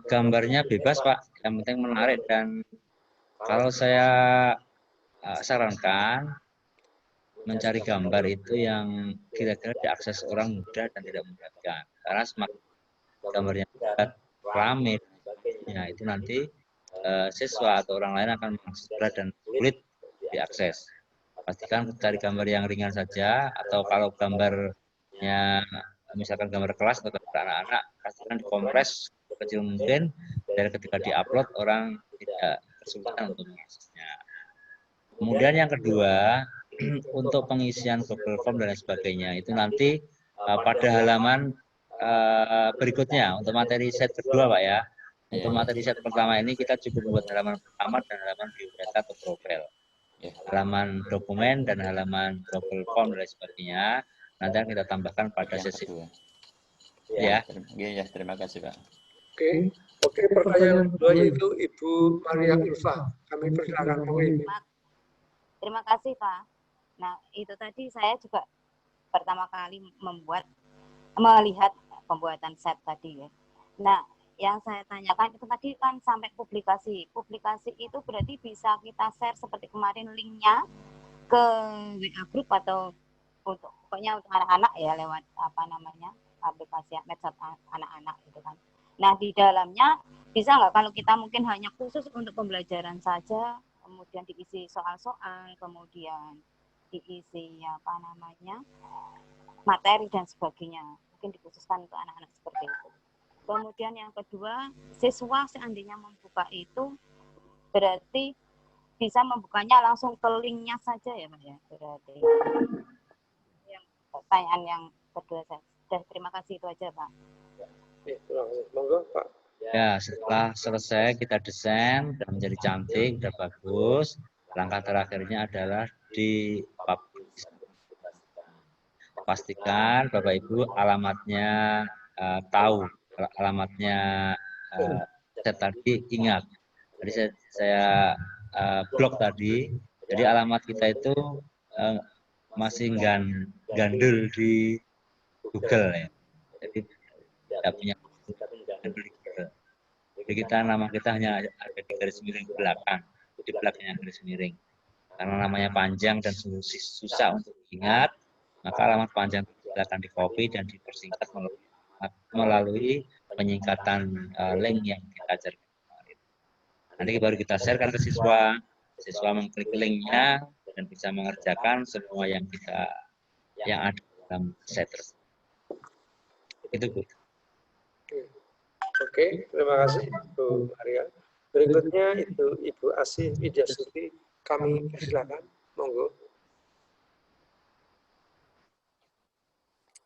Speaker 4: Gambarnya bebas Pak, yang penting menarik, dan kalau saya sarankan mencari gambar itu yang kira-kira diakses orang mudah dan tidak memberatkan, karena semakin gambarnya rame ya itu nanti siswa atau orang lain akan mengakses berat dan sulit diakses. Pastikan cari gambar yang ringan saja, atau kalau gambarnya misalkan gambar kelas atau gambar anak-anak, pastikan dikompres kecil mungkin, dan ketika diupload orang tidak kesulitan untuk mengaksesnya. Kemudian yang kedua, untuk pengisian Google Form dan sebagainya itu nanti pada halaman berikutnya untuk materi set kedua Pak ya. Untuk materi set pertama ini kita cukup membuat halaman pertama dan halaman biodata atau profil. Halaman dokumen dan halaman Google Form dan sebagainya nanti akan kita tambahkan pada sesi kedua. Ya.
Speaker 2: Ya, terima kasih Pak.
Speaker 1: Oke, pertanyaan kedua yaitu Ibu Maria Ulfa. Kami persilakan Ibu.
Speaker 11: Terima kasih Pak. Nah, itu tadi saya juga pertama kali melihat pembuatan set tadi ya. Nah, yang saya tanyakan itu tadi kan sampai publikasi. Publikasi itu berarti bisa kita share seperti kemarin linknya ke WA group atau pokoknya untuk anak-anak ya lewat aplikasi medsos anak-anak gitu kan. Nah, di dalamnya bisa nggak kalau kita mungkin hanya khusus untuk pembelajaran saja, kemudian diisi soal-soal, kemudian diisi materi dan sebagainya, mungkin dikhususkan untuk anak-anak seperti itu. Kemudian yang kedua, siswa seandainya membuka itu berarti bisa membukanya langsung ke linknya saja ya Pak ya, berarti yang pertanyaan yang kedua saya sudah, terima kasih, itu aja Pak.
Speaker 1: Monggo Pak.
Speaker 4: Ya, setelah selesai kita desain dan menjadi cantik, sudah bagus. Langkah terakhirnya adalah di pastikan Bapak Ibu alamatnya tahu, alamatnya tadi ingat. Tadi saya blok tadi, jadi alamat kita itu masih gandul di Google ya. Jadi tidak punya gandul di Google. Jadi nama kita hanya ada di garis miring belakang, di belakangnya garis miring. Karena namanya panjang dan susah untuk diingat, maka alamat panjang silakan di-copy dan dipersingkat melalui penyingkatan link yang kita ajarkan. Nanti baru kita sharekan ke siswa, siswa mengklik linknya dan bisa mengerjakan semua yang ada dalam set tersebut. Itu Bu.
Speaker 1: Oke, terima kasih Bu Maria. Berikutnya itu Ibu Asih Widyastuti. Kami persilakan, monggo.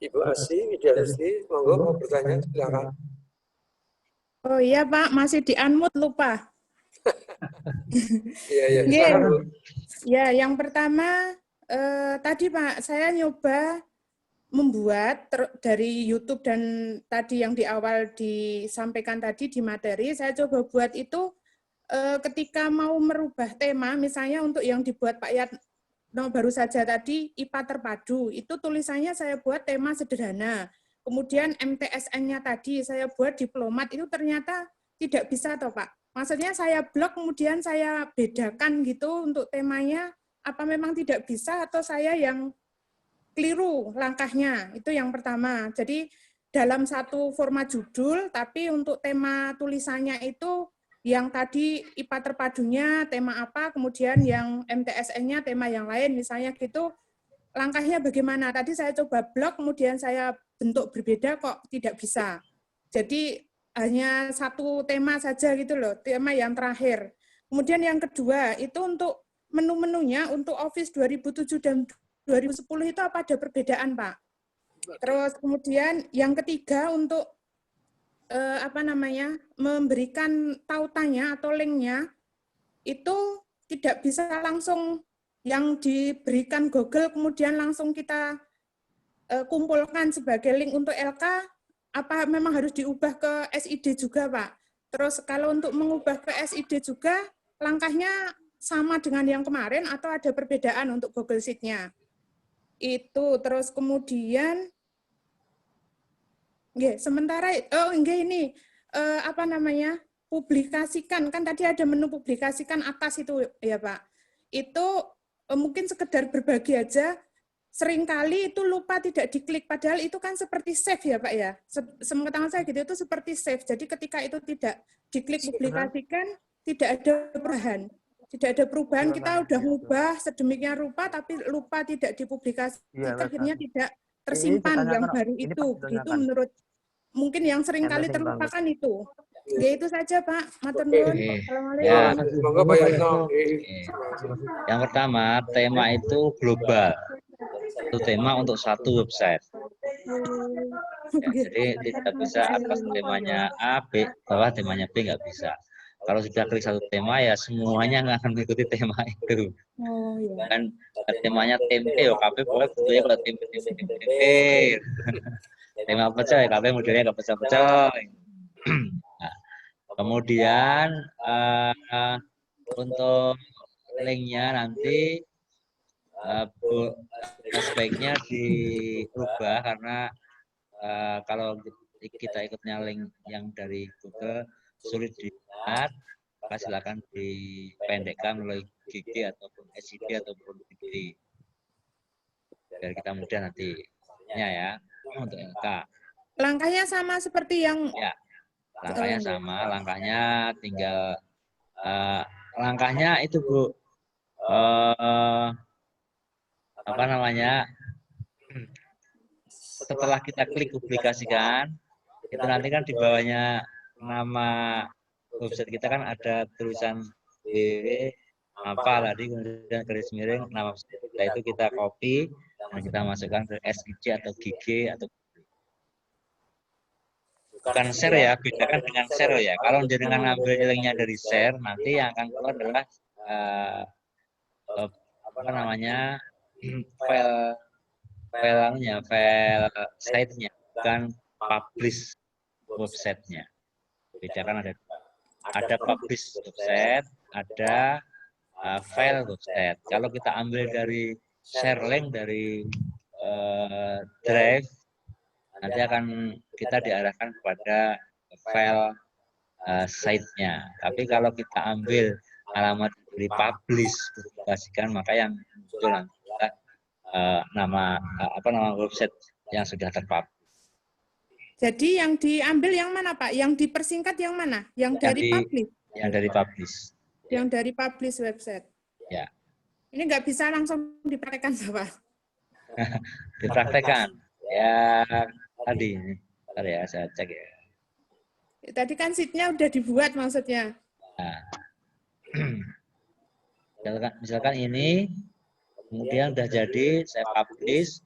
Speaker 1: Ibu Asih Widyastuti, monggo mau bertanya, silakan.
Speaker 8: Oh iya Pak, masih di-unmute lupa.
Speaker 1: Iya, silakan Bu.
Speaker 8: Ya, yang pertama tadi Pak, saya nyoba membuat dari YouTube dan tadi yang di awal disampaikan tadi di materi, saya coba buat itu ketika mau merubah tema, misalnya untuk yang dibuat Pak Yatno baru saja tadi, IPA terpadu, itu tulisannya saya buat tema sederhana. Kemudian MTSN-nya tadi saya buat diplomat, itu ternyata tidak bisa toh Pak. Maksudnya saya blok kemudian saya bedakan gitu untuk temanya, apa memang tidak bisa atau saya yang keliru langkahnya, itu yang pertama. Jadi dalam satu format judul, tapi untuk tema tulisannya itu yang tadi IPA terpadunya tema apa, kemudian yang MTSN-nya tema yang lain, misalnya gitu, langkahnya bagaimana? Tadi saya coba blok, kemudian saya bentuk berbeda kok tidak bisa. Jadi hanya satu tema saja gitu loh, tema yang terakhir. Kemudian yang kedua, itu untuk menu-menunya untuk Office 2007 dan 2010 itu apa ada perbedaan, Pak? Terus kemudian yang ketiga untuk memberikan tautannya atau linknya itu tidak bisa langsung yang diberikan Google kemudian langsung kita kumpulkan sebagai link untuk LK, apa memang harus diubah ke SID juga, Pak? Terus kalau untuk mengubah ke SID juga langkahnya sama dengan yang kemarin atau ada perbedaan untuk Google Sheet-nya? Itu terus kemudian sementara ini publikasikan, kan tadi ada menu publikasikan atas itu ya Pak. Itu mungkin sekedar berbagi aja, seringkali itu lupa tidak diklik, padahal itu kan seperti save ya Pak ya. Sepengetahuan saya gitu itu seperti save. Jadi ketika itu tidak diklik publikasikan, tidak ada perubahan. Tidak ada perubahan, kita udah ngubah sedemikian rupa, tapi lupa tidak dipublikasikan, akhirnya tidak tersimpan yang baru itu. Itu menurut, mungkin yang sering kali terlupakan itu. Ya itu saja Pak. Matur nuwun. Assalamualaikum.
Speaker 4: Yang pertama, tema itu global. Satu tema untuk satu website. Ya, jadi tidak bisa atas temanya A, B, bawah temanya B nggak bisa. Kalau sudah klik satu tema ya semuanya nggak akan mengikuti tema itu. Dan temanya tempe, KP boleh bentuknya kalau tempe. Tema pecah ya KP modelnya nggak pecah-pecah. Nah, kemudian untuk linknya nanti sebaiknya dirubah karena kalau kita ikutnya link yang dari Google sulit dilihat, maka silakan dipendekkan melalui GG ataupun SID ataupun GD. Biar kita mudah nantinya ya untuk LK.
Speaker 8: Langkahnya sama seperti yang
Speaker 4: langkahnya sama, langkahnya tinggal langkahnya itu Bu, setelah kita klik publikasikan, itu nanti kan di bawahnya nama website kita kan ada tulisan www apa tadi, kemudian garis miring nama website kita, itu kita copy dan kita masukkan ke SID atau GG atau bukan share ya, bedakan dengan share ya. Kalau jenengan ngambil linknya dari share, nanti yang akan keluar adalah file site-nya, bukan publish website-nya. Bedakan ada publish website, ada file website. Kalau kita ambil dari share link dari Drive, nanti akan kita diarahkan kepada file site-nya. Tapi kalau kita ambil alamat dari publish publikasikan, maka yang muncul nanti nama website yang sudah terpublish.
Speaker 8: Jadi yang diambil yang mana Pak? Yang dipersingkat yang mana? Yang dari publish?
Speaker 4: Yang dari publish.
Speaker 8: Yang dari publish website.
Speaker 4: Ya.
Speaker 8: Ini nggak bisa langsung dipraktekkan Pak?
Speaker 4: Dipraktekkan. Ya tadi ya saya cek ya.
Speaker 8: Tadi kan sheet-nya udah dibuat maksudnya.
Speaker 4: Nah. Misalkan ini kemudian udah jadi, saya publish.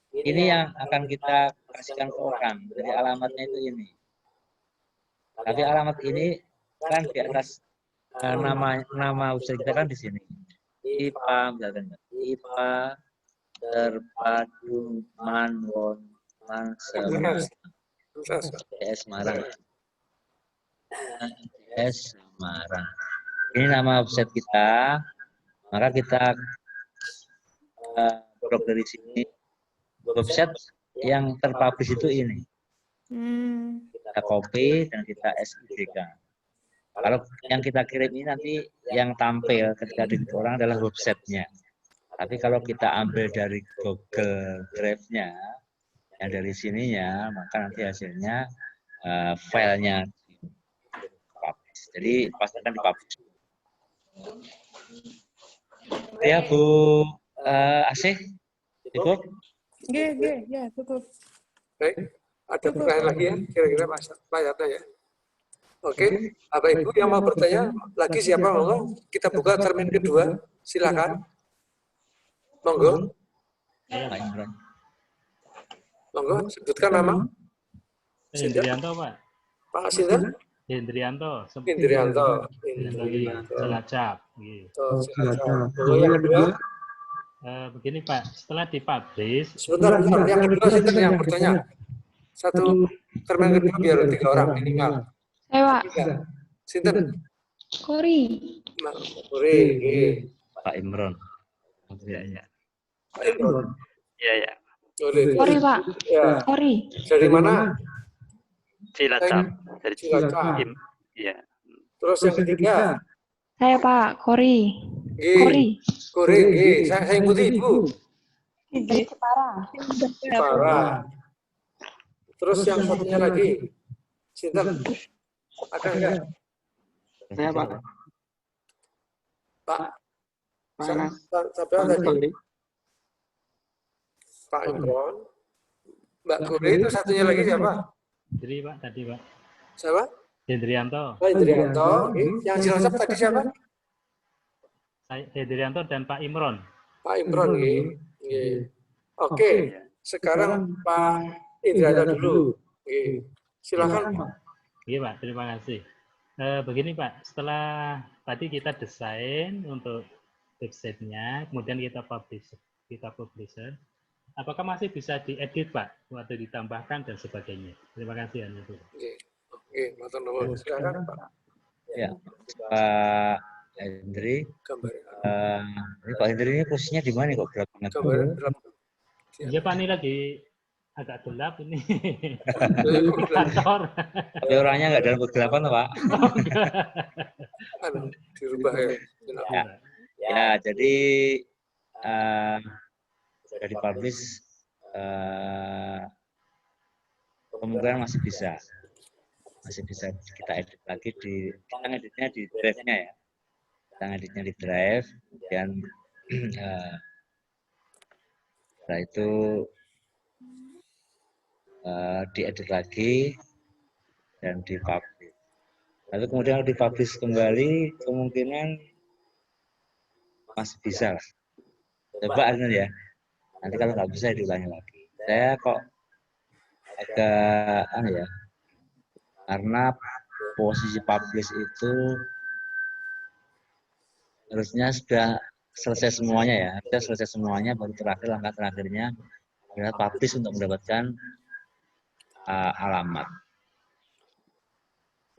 Speaker 4: Ini yang akan kita kasihkan ke orang. Jadi alamatnya itu ini. Tapi alamat ini kan di atas nama website kita kan di sini. IPA misalkan. IPA Terpadu Manwon Semarang. Semarang. Ini nama website kita. Maka kita blok dari sini. Website yang terpublish itu ini. Kita copy dan kita SID-kan. Kalau yang kita kirim ini nanti yang tampil ketika di orang adalah websitenya. Tapi kalau kita ambil dari Google Drive-nya, yang dari sininya, maka nanti hasilnya filenya dipublish. Jadi pastikan dipublish. Ya Bu Asih, cukup?
Speaker 8: Ya cukup.
Speaker 1: Baik, ada pertanyaan lagi ya, kira-kira Pak Yatno ya. Oke, Bapak Ibu yang mau bertanya lagi siapa monggo? Kita buka termin kedua, silakan. Monggo. Monggo, sebutkan nama.
Speaker 12: Hendrianto, Pak.
Speaker 1: Pak Sinten?
Speaker 12: Hendrianto.
Speaker 1: Hendrianto.
Speaker 12: Cilacap.
Speaker 1: Monggo yang kedua.
Speaker 12: Begini Pak, setelah dipublish.
Speaker 1: Sebentar, yang kedua Sinten yang bertanya. Satu termin kedua biar 3 orang minimal.
Speaker 13: Pak.
Speaker 1: Sinten?
Speaker 13: Kori.
Speaker 1: Kori.
Speaker 4: Pak Imron. Ya.
Speaker 1: Pak Imron.
Speaker 7: Iya.
Speaker 13: Kori Pak.
Speaker 1: Ya.
Speaker 13: Kori.
Speaker 1: Dari mana?
Speaker 7: Cilacap. Dari
Speaker 1: Cilacap.
Speaker 7: Iya.
Speaker 1: Terus yang ketiga?
Speaker 13: Saya Pak, Kori.
Speaker 1: Kori. Saya ikuti Ibu. Jepara. Terus yang satunya lagi? Sinten? Ada enggak?
Speaker 9: Saya Pak.
Speaker 1: Siapa tadi? Pak Imron. Mbak Kuri itu satunya lagi siapa?
Speaker 12: Jadi Pak, tadi Pak.
Speaker 1: Siapa?
Speaker 12: Hendrianto.
Speaker 1: Hendrianto. Yang Cilacap tadi siapa?
Speaker 12: Hendrianto dan Pak Imron.
Speaker 1: Pak Imron. Oke. Sekarang Pak Indrianto dulu. Silakan Pak.
Speaker 12: Iya Pak, terima kasih. Begini Pak, setelah tadi kita desain untuk website-nya, kemudian kita publisher, apakah masih bisa diedit Pak, waktu ditambahkan dan sebagainya? Terima kasih Anu.
Speaker 1: Oke, matur nuwun. Silakan Pak.
Speaker 4: Ya, Pak Hendri. Ini Pak Hendri ini posisinya di mana kok gelap banget?
Speaker 12: Iya Pak, ini lagi agak gelap ini. Di kantor.
Speaker 4: Tapi orangnya nggak dalam kegelapan Pak.
Speaker 1: Dirubah ya.
Speaker 4: Ya, jadi sudah dipublish, kemungkinan masih bisa kita edit lagi kita ngeditnya di drive-nya ya. Kita ngeditnya di drive, kemudian setelah itu diedit lagi dan dipublish. Lalu kemudian dipublish kembali, kemungkinan masih bisa lah. Coba ya. Nanti kalau nggak bisa diulangi lagi. Saya kok agak karena posisi publish itu harusnya sudah selesai semuanya ya. Sudah selesai semuanya, baru terakhir langkah terakhirnya adalah publish untuk mendapatkan alamat.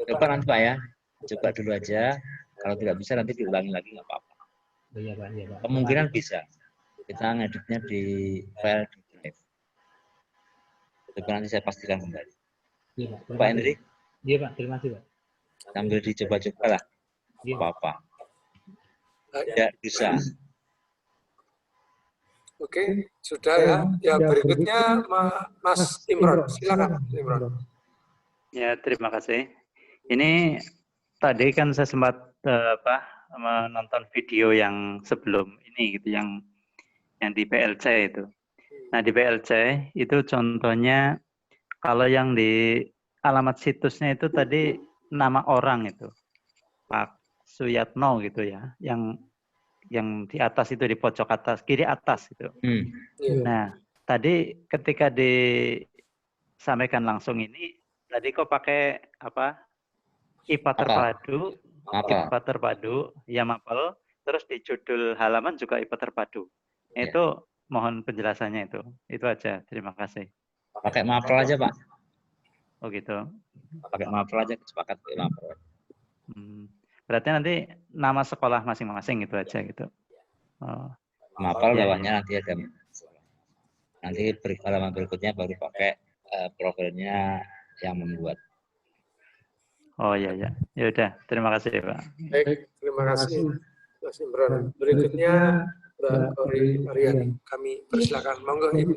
Speaker 4: Coba nanti Pak ya, coba dulu aja. Kalau tidak bisa nanti diulangi lagi nggak apa-apa.
Speaker 12: Iya Pak, iya Pak.
Speaker 4: Kemungkinan bisa. Kita ngeditnya di file di drive. Coba nanti saya pastikan kembali.
Speaker 12: Iya,
Speaker 4: Pak Hendri?
Speaker 12: Iya Pak, terima kasih Pak.
Speaker 4: Sambil dicoba-coba lah. Apa-apa. Ya bisa.
Speaker 1: Oke, sudah ya. Ya berikutnya Mas Imron, silakan Imron.
Speaker 7: Ya, terima kasih. Ini tadi kan saya sempat menonton video yang sebelum ini gitu, yang di PLC itu. Nah, di PLC itu contohnya kalau yang di alamat situsnya itu tadi nama orang itu Pak Suyatno gitu ya, yang di atas itu, di pojok atas, kiri atas itu. Nah, tadi ketika disampaikan langsung ini, tadi kok pakai apa? IPA terpadu, IPA terpadu, ya mapel, terus di judul halaman juga IPA terpadu. Itu mohon penjelasannya itu aja. Terima kasih.
Speaker 4: Pakai mapel aja Pak.
Speaker 7: Oh gitu.
Speaker 4: Pakai mapel aja, sepakat pakai mapel.
Speaker 7: Berarti nanti nama sekolah masing-masing gitu aja gitu.
Speaker 4: Mapel bawahnya nanti ada. Nanti halaman berikutnya baru pakai profilnya yang membuat.
Speaker 7: Oh ya ya. Ya udah, terima kasih Pak.
Speaker 1: Baik, terima kasih Mas Imran. Berikutnya Mbak Kori Ariani. Kami persilakan. Monggo Ibu.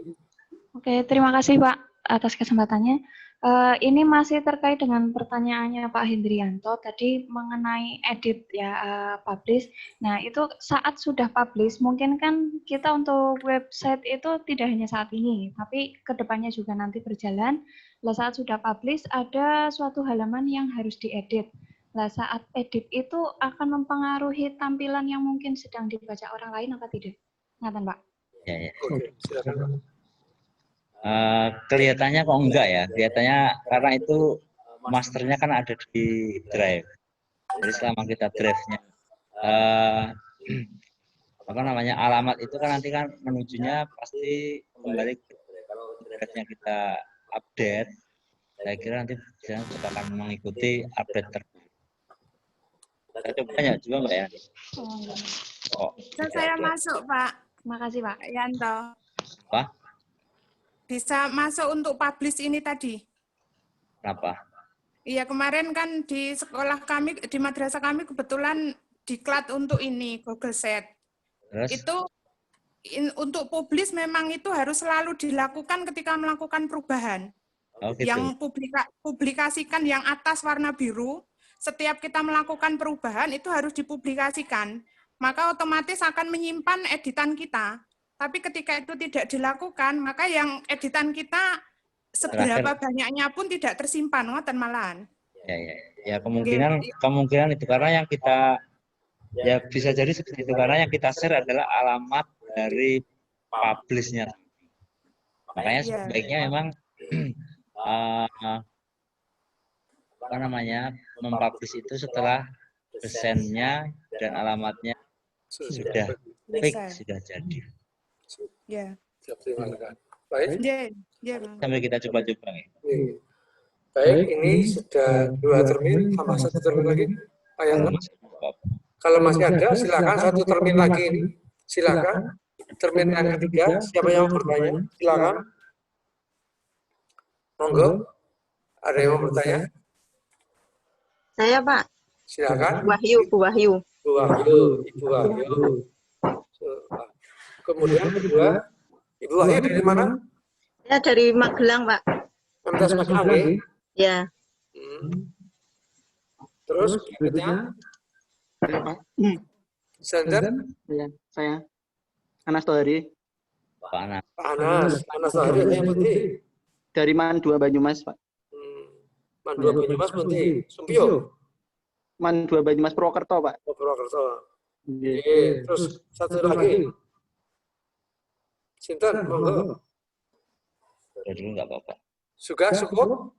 Speaker 13: Oke, terima kasih Pak atas kesempatannya. Ini masih terkait dengan pertanyaannya Pak Hendrianto tadi mengenai edit ya, publish. Nah, itu saat sudah publish, mungkin kan kita untuk website itu tidak hanya saat ini, tapi kedepannya juga nanti berjalan. Nah, saat sudah publish, ada suatu halaman yang harus diedit. Nah, saat edit itu akan mempengaruhi tampilan yang mungkin sedang dibaca orang lain apa tidak? Ngaten, Pak?
Speaker 4: Ya, ya.
Speaker 1: Oke, silakan.
Speaker 4: Kelihatannya kok enggak ya, kelihatannya karena itu masternya kan ada di drive. Jadi selama kita drive-nya apa namanya alamat itu kan nanti kan menujunya pasti kembali ke kalau drive-nya kita update, saya kira nanti juga akan mengikuti update terbaru. Kita coba ya, juga enggak ya? Oh,
Speaker 8: Bisa saya masuk Pak?
Speaker 13: Makasih Pak.
Speaker 8: Yanto.
Speaker 4: Apa?
Speaker 8: Bisa masuk untuk publish ini tadi?
Speaker 4: Kenapa?
Speaker 8: Iya, kemarin kan di sekolah kami, di madrasah kami kebetulan diklat untuk ini, Google Sheet.
Speaker 4: Terus?
Speaker 8: Itu untuk publish memang itu harus selalu dilakukan ketika melakukan perubahan.
Speaker 4: Oh, gitu.
Speaker 8: Yang publikasikan yang atas warna biru, setiap kita melakukan perubahan itu harus dipublikasikan. Maka otomatis akan menyimpan editan kita. Tapi ketika itu tidak dilakukan, maka yang editan kita seberapa banyaknya pun tidak tersimpan, ngoten malahan.
Speaker 4: Ya kemungkinan itu karena yang kita ya bisa jadi seperti itu karena yang kita share adalah alamat dari publish-nya. Makanya sebaiknya memang apa namanya mempublish itu setelah desainnya dan alamatnya sudah fix, sudah jadi.
Speaker 8: Ya.
Speaker 1: Baik.
Speaker 4: Sambil kita coba-coba.
Speaker 1: Baik, ini sudah 2 termin, tambah 1 termin lagi. Kalau masih ada, silakan 1 termin lagi ini. Silakan. Termin yang ketiga, siapa yang mau bertanya? Silakan. Monggo. Ada yang mau bertanya?
Speaker 5: Saya Pak.
Speaker 1: Silakan.
Speaker 5: Bu Wahyu.
Speaker 1: Bu Wahyu, Ibu Wahyu. Kemudian kedua, Ibu Wahyu dari mana?
Speaker 5: Ya dari Magelang, Pak.
Speaker 1: MTS Magelang,
Speaker 5: ya?
Speaker 1: Terus berikutnya?
Speaker 14: Pak.
Speaker 1: Center?
Speaker 14: Ya, saya. Anas Tohari.
Speaker 1: Anas Tohari, yang putih.
Speaker 14: Dari Man 2 Banyumas, Pak.
Speaker 1: Man 2 Banyumas putih. Sumpio?
Speaker 14: Man 2 Banyumas Purwokerto, Pak.
Speaker 1: Oh, Purwokerto. Oke, terus satu lagi. Sinten, monggo.
Speaker 4: Dulu nggak apa-apa.
Speaker 1: Suka, cukup?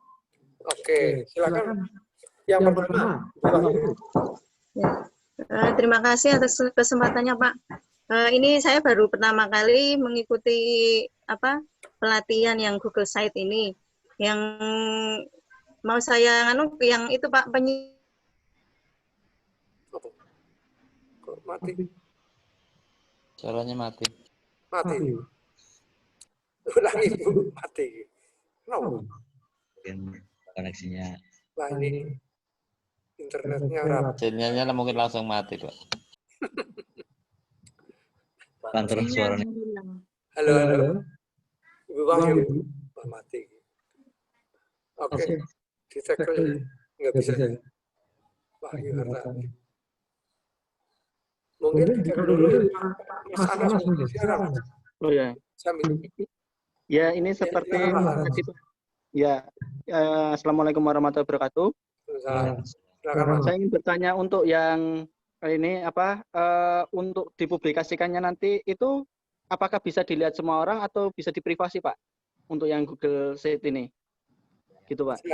Speaker 1: Oke, silakan. Yang pertama.
Speaker 5: Terima kasih atas kesempatannya, Pak. Ini saya baru pertama kali mengikuti pelatihan yang Google Site ini. Yang mau saya yang itu Pak
Speaker 1: Kok mati?
Speaker 2: Suaranya mati.
Speaker 1: Mati. Ulangi Bu, mati. No.
Speaker 4: Koneksinya.
Speaker 1: Lah ini internetnya rapat.
Speaker 2: Sinyalnya mungkin langsung mati, Pak.
Speaker 4: Pantulan suaranya.
Speaker 1: Halo. Ibu Wahyu. Mati. Oke. Dicek dulu. Nggak bisa. Wahyu Hartani. Mungkin dicek dulu. Mas Anas mungkin siaran.
Speaker 14: Oh ya. Ya, ini seperti ya. Assalamualaikum warahmatullahi wabarakatuh. Saya ingin bertanya untuk yang ini untuk dipublikasikannya nanti itu apakah bisa dilihat semua orang atau bisa diprivasi, Pak? Untuk yang Google Sheet ini. Gitu, Pak.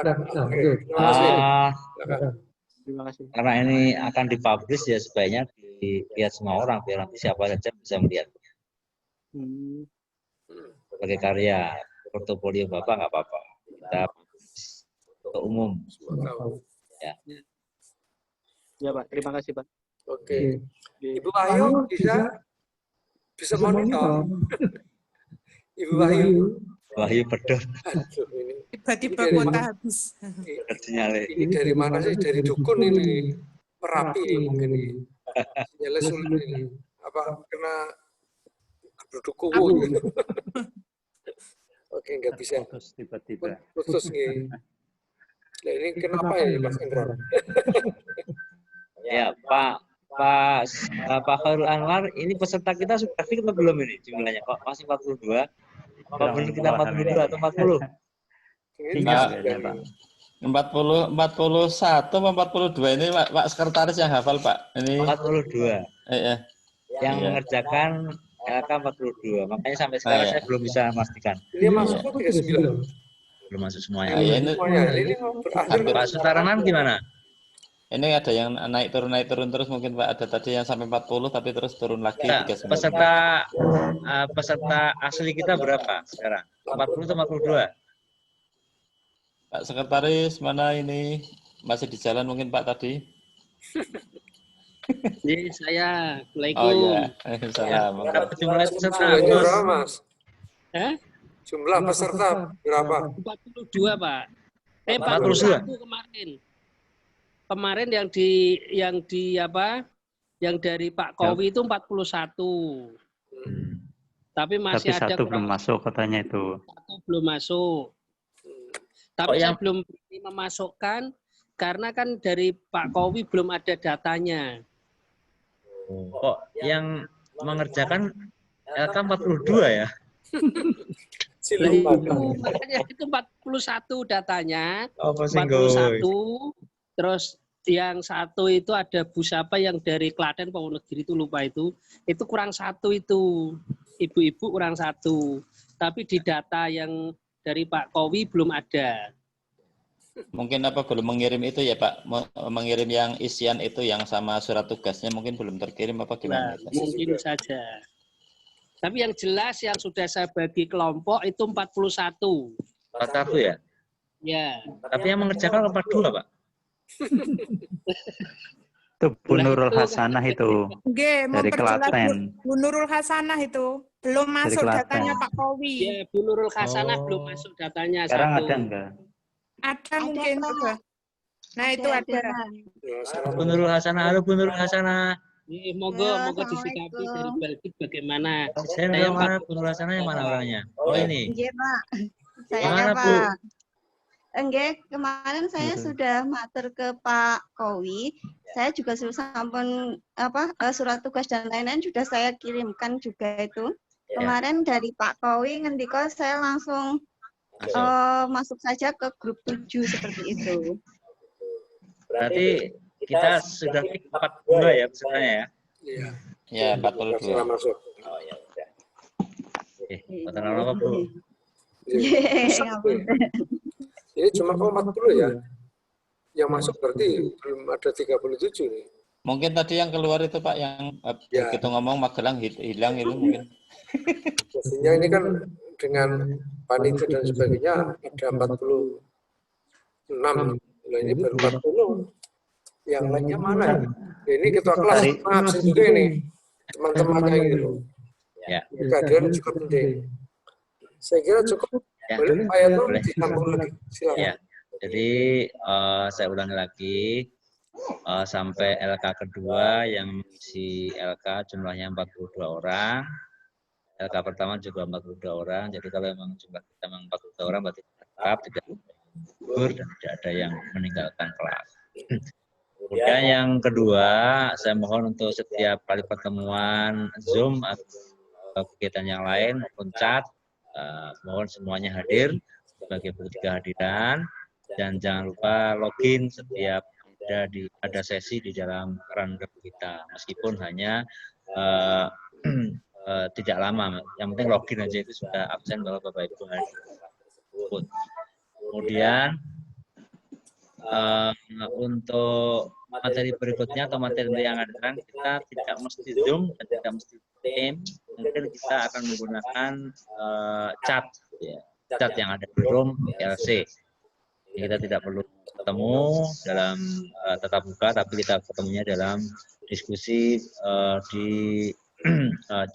Speaker 14: Terima kasih.
Speaker 4: Karena ini akan dipublish ya sebaiknya dilihat semua orang biar nanti siapa saja bisa melihat. Sebagai karya portofolio Bapak nggak apa-apa. Kita untuk umum. Ya.
Speaker 14: Ya, Pak. Terima kasih, Pak.
Speaker 1: Oke. Ibu Wahyu bisa monitor. Ibu Wahyu
Speaker 4: Wahyu pedot.
Speaker 1: Aduh, ini
Speaker 8: Tiba-tiba
Speaker 1: dari
Speaker 8: kuota
Speaker 1: mana?
Speaker 8: habis.
Speaker 1: Ini dari mana sih? Dari dukun ini. Merapi mungkin ini. Sinyalnya sulit ini. Apa kena berdukuwu gitu. Oke, nggak bisa.
Speaker 7: Putus tiba-tiba.
Speaker 1: Putus nih. Nah, ini kenapa ya Mas Imran?
Speaker 4: Ya, Pak Khairul Anwar, ini peserta kita sudah fix atau belum ini jumlahnya? Kok masih 42? Apa benar kita 42 atau 40?
Speaker 2: Tinggal kayaknya, Pak. 41 atau 42 ini Pak Sekretaris yang hafal, Pak. Ini
Speaker 4: 42. Yang mengerjakan LK 42. Makanya sampai sekarang saya belum bisa memastikan.
Speaker 1: Ini masuk 39.
Speaker 4: Belum masuk semuanya.
Speaker 2: Ini
Speaker 4: Pak Sutaranan gimana?
Speaker 2: Ini ada yang naik turun terus mungkin Pak. Ada tadi yang sampai 40 tapi terus turun lagi.
Speaker 4: Ya, peserta asli kita berapa sekarang? 40 atau 42?
Speaker 2: Pak Sekretaris mana ini? Masih di jalan mungkin Pak tadi?
Speaker 3: Ini saya. Assalamualaikum.
Speaker 2: Oh iya. Salam.
Speaker 4: Jumlah peserta
Speaker 1: berapa, Mas?
Speaker 3: Jumlah
Speaker 1: peserta berapa?
Speaker 3: 42, Pak.
Speaker 4: 41
Speaker 3: kemarin. Kemarin yang dari Pak Kowi itu 41. Tapi masih ada
Speaker 7: satu belum masuk katanya itu.
Speaker 3: Satu belum masuk. Tapi saya belum memasukkan karena kan dari Pak Kowi belum ada datanya.
Speaker 4: Kok yang mengerjakan LK 42 ya?
Speaker 3: Makanya itu 41 datanya. 41. Terus yang satu itu ada Bu siapa yang dari Klaten Ponegiri itu lupa itu kurang satu itu. Ibu-ibu kurang satu. Tapi di data yang dari Pak Kowi belum ada.
Speaker 2: Mungkin apa belum mengirim itu ya Pak? Mengirim yang isian itu yang sama surat tugasnya mungkin belum terkirim apa gimana?
Speaker 3: Nah, mungkin saja. Tapi yang jelas yang sudah saya bagi kelompok itu 41.
Speaker 4: 41 ya?
Speaker 3: Ya.
Speaker 4: Tapi yang mengerjakan 42 Pak?
Speaker 7: Itu Bu Nurul Hasanah itu. Dari Klaten.
Speaker 8: Bu Nurul Hasanah itu. Belum masuk datanya Pak Kowi.
Speaker 3: Ya, Bu Nurul Hasanah belum masuk datanya.
Speaker 7: Sekarang ada enggak?
Speaker 8: Ada mungkin juga. Nah itu ada.
Speaker 4: Bu Nurul Hasanah, halo Bu Nurul Hasanah.
Speaker 3: Moga disikapi dari Belgik bagaimana.
Speaker 4: Saya mana Bu Nurul Hasanah yang mana orangnya? Oh ini.
Speaker 5: Iya Pak. Saya
Speaker 4: mana
Speaker 5: Pak.
Speaker 4: Bu?
Speaker 5: Enggak, kemarin saya sudah matur ke Pak Kowi. Saya juga sudah sampun surat tugas dan lain-lain sudah saya kirimkan juga itu. Kemarin dari Pak Kowi ngendiko saya langsung masuk saja ke grup 7 seperti itu.
Speaker 4: Berarti kita sudah 42 ya pesertanya ya?
Speaker 1: Iya.
Speaker 2: Ya, 42.
Speaker 1: Masuk.
Speaker 4: Oh ya udah. Kata nama Bu.
Speaker 1: Ini cuma 40 ya. Yang masuk berarti belum ada 37 nih.
Speaker 2: Mungkin tadi yang keluar itu Pak yang kita ngomong Magelang hilang itu mungkin.
Speaker 1: Biasanya ini kan dengan panitia dan sebagainya ada 46. Nah ini baru 40. Yang lainnya mana? Ini ketua kelas absen juga ini. Teman-temannya gitu.
Speaker 4: Ya.
Speaker 1: Kehadiran juga penting. Saya kira cukup. Boleh Pak Yato disambung lagi. Silakan.
Speaker 4: Ya. Jadi saya ulangi lagi sampai LK kedua yang mengisi LK jumlahnya 42 orang. LK pertama juga 42 orang. Jadi kalau memang jumlah kita memang 42 orang berarti tetap tidak gugur dan tidak ada yang meninggalkan kelas. Kemudian yang kedua, saya mohon untuk setiap kali pertemuan Zoom atau kegiatan yang lain maupun chat, mohon semuanya hadir sebagai bukti kehadiran dan jangan lupa login setiap ada sesi di dalam rundown kita, meskipun hanya tidak lama, yang penting login aja itu sudah absen kalau Bapak Ibu hadir. Kemudian untuk materi berikutnya atau materi yang akan kita tidak mesti Zoom dan tidak mesti Teams, mungkin kita akan menggunakan chat, ya, chat yang ada di room PLC. Jadi kita tidak perlu ketemu dalam tatap muka, tapi kita ketemunya dalam diskusi di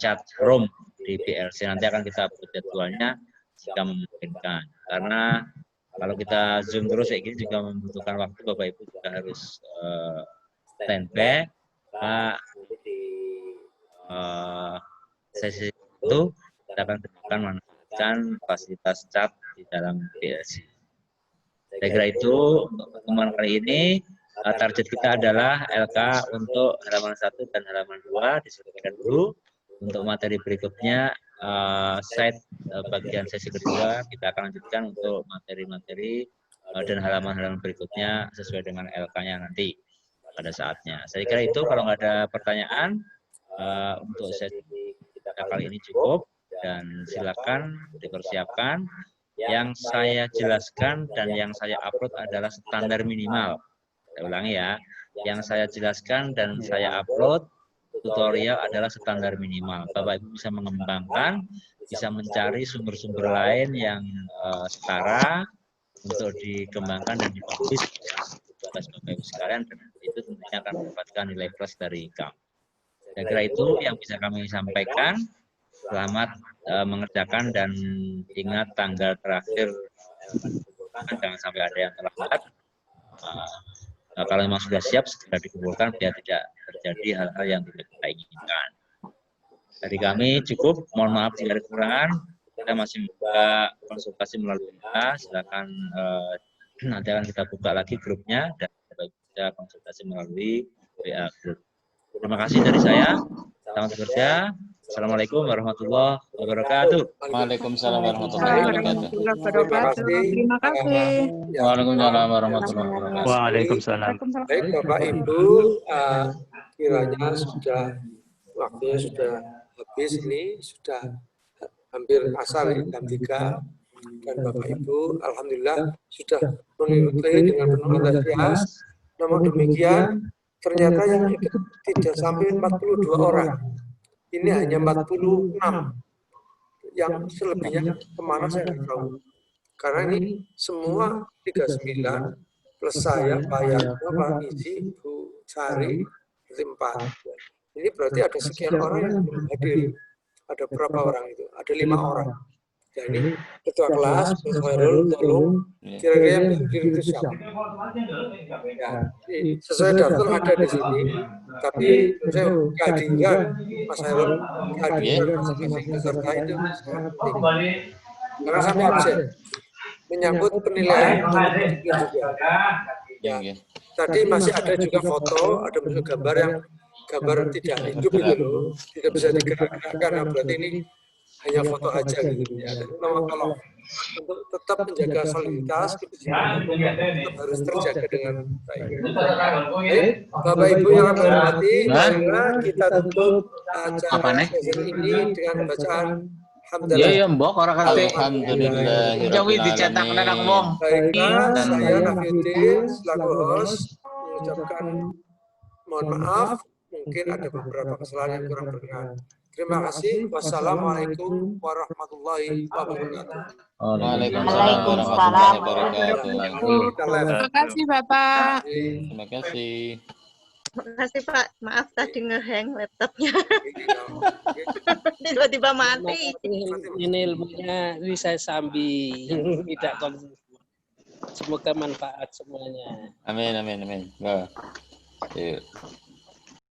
Speaker 4: chat room di PLC. Nanti akan kita buat jadwalnya jika memungkinkan. Karena kalau kita Zoom terus kayak gini juga membutuhkan waktu, Bapak Ibu juga harus standby. Nanti di sesi itu kita akan berikan manfaatkan fasilitas chat di dalam PLC. Saya kira itu untuk pertemuan kali ini. Target kita adalah LK untuk halaman 1 dan halaman 2 diselesaikan dulu. Untuk materi berikutnya, site bagian sesi kedua kita akan lanjutkan untuk materi-materi dan halaman-halaman berikutnya sesuai dengan LK-nya nanti pada saatnya. Saya kira itu, kalau nggak ada pertanyaan untuk sesi kita kali ini cukup, dan silakan dipersiapkan. Yang saya jelaskan dan yang saya upload adalah standar minimal. Saya ulangi ya, yang saya jelaskan dan saya upload tutorial adalah standar minimal. Bapak Ibu bisa mengembangkan, bisa mencari sumber-sumber lain yang setara untuk dikembangkan dan dipublish tugas Bapak Ibu sekalian, dan itu tentunya akan mendapatkan nilai plus dari kamu. Saya kira itu yang bisa kami sampaikan. Selamat mengerjakan dan ingat tanggal terakhir, jangan sampai ada yang terlambat. Kalau memang sudah siap, segera dikumpulkan biar tidak terjadi hal-hal yang tidak kita inginkan. Dari kami cukup, mohon maaf jika ada kekurangan. Kita masih membuka konsultasi melalui WA, silakan nanti akan kita buka lagi grupnya dan bisa konsultasi melalui WA group. Terima kasih dari saya. Selamat bekerja. Assalamualaikum warahmatullahi wabarakatuh.
Speaker 2: Waalaikumsalam warahmatullahi wabarakatuh.
Speaker 8: Terima kasih.
Speaker 2: Waalaikumsalam warahmatullahi wabarakatuh.
Speaker 7: Waalaikumsalam.
Speaker 1: Baik Bapak Ibu, kiranya sudah waktunya sudah habis, ini sudah hampir asar jam 3, dan Bapak Ibu alhamdulillah sudah mengikuti dengan penuh antusias. Namun demikian ternyata yang ikut tidak sampai 42 orang. Ini hanya 46, yang selebihnya kemana saya tidak tahu. Karena ini semua 39 plus saya, Pak Yatno, Pak Isi, Bu Sari, berarti 4. Ini berarti ada sekian orang yang belum hadir. Ada berapa orang itu? Ada 5 orang. Jadi ketua kelas, Mas Khairul, tolong kira-kira yang berdiri itu siapa? Ya, sesuai daftar ada di sini, tapi saya kehadiran Mas Khairul, kehadiran masing-masing peserta itu sangat penting. Karena sampai absen, menyangkut penilaian juga. Ya, tadi masih ada juga foto, ada gambar yang gambar tidak hidup itu loh, tidak bisa digerak-gerakkan. Berarti ini hanya foto aja gitu ya. Kalau untuk tetap menjaga soliditas, kebersihan tetap harus terjaga dengan baik. Baik, Bapak Ibu yang kami hormati, marilah kita tutup acara sesi ini dengan bacaan hamdalah.
Speaker 2: Iya, mbok orang kate. Alhamdulillah.
Speaker 15: Jawi dicetak nang wong.
Speaker 1: Baiklah, saya Nafiuddin selaku host mengucapkan mohon maaf, mungkin ada beberapa kesalahan yang kurang berkenan. Terima kasih. Wassalamualaikum warahmatullahi wabarakatuh.
Speaker 2: Waalaikumsalam warahmatullahi wabarakatuh.
Speaker 8: Terima kasih Bapak.
Speaker 2: Terima kasih.
Speaker 5: Terima kasih Pak. Maaf tadi ngehang laptopnya. Tiba-tiba mati.
Speaker 3: Ini ilmunya ini saya sambil tidak konsisten. Semoga manfaat semuanya.
Speaker 2: Amin, amin, amin. Yuk.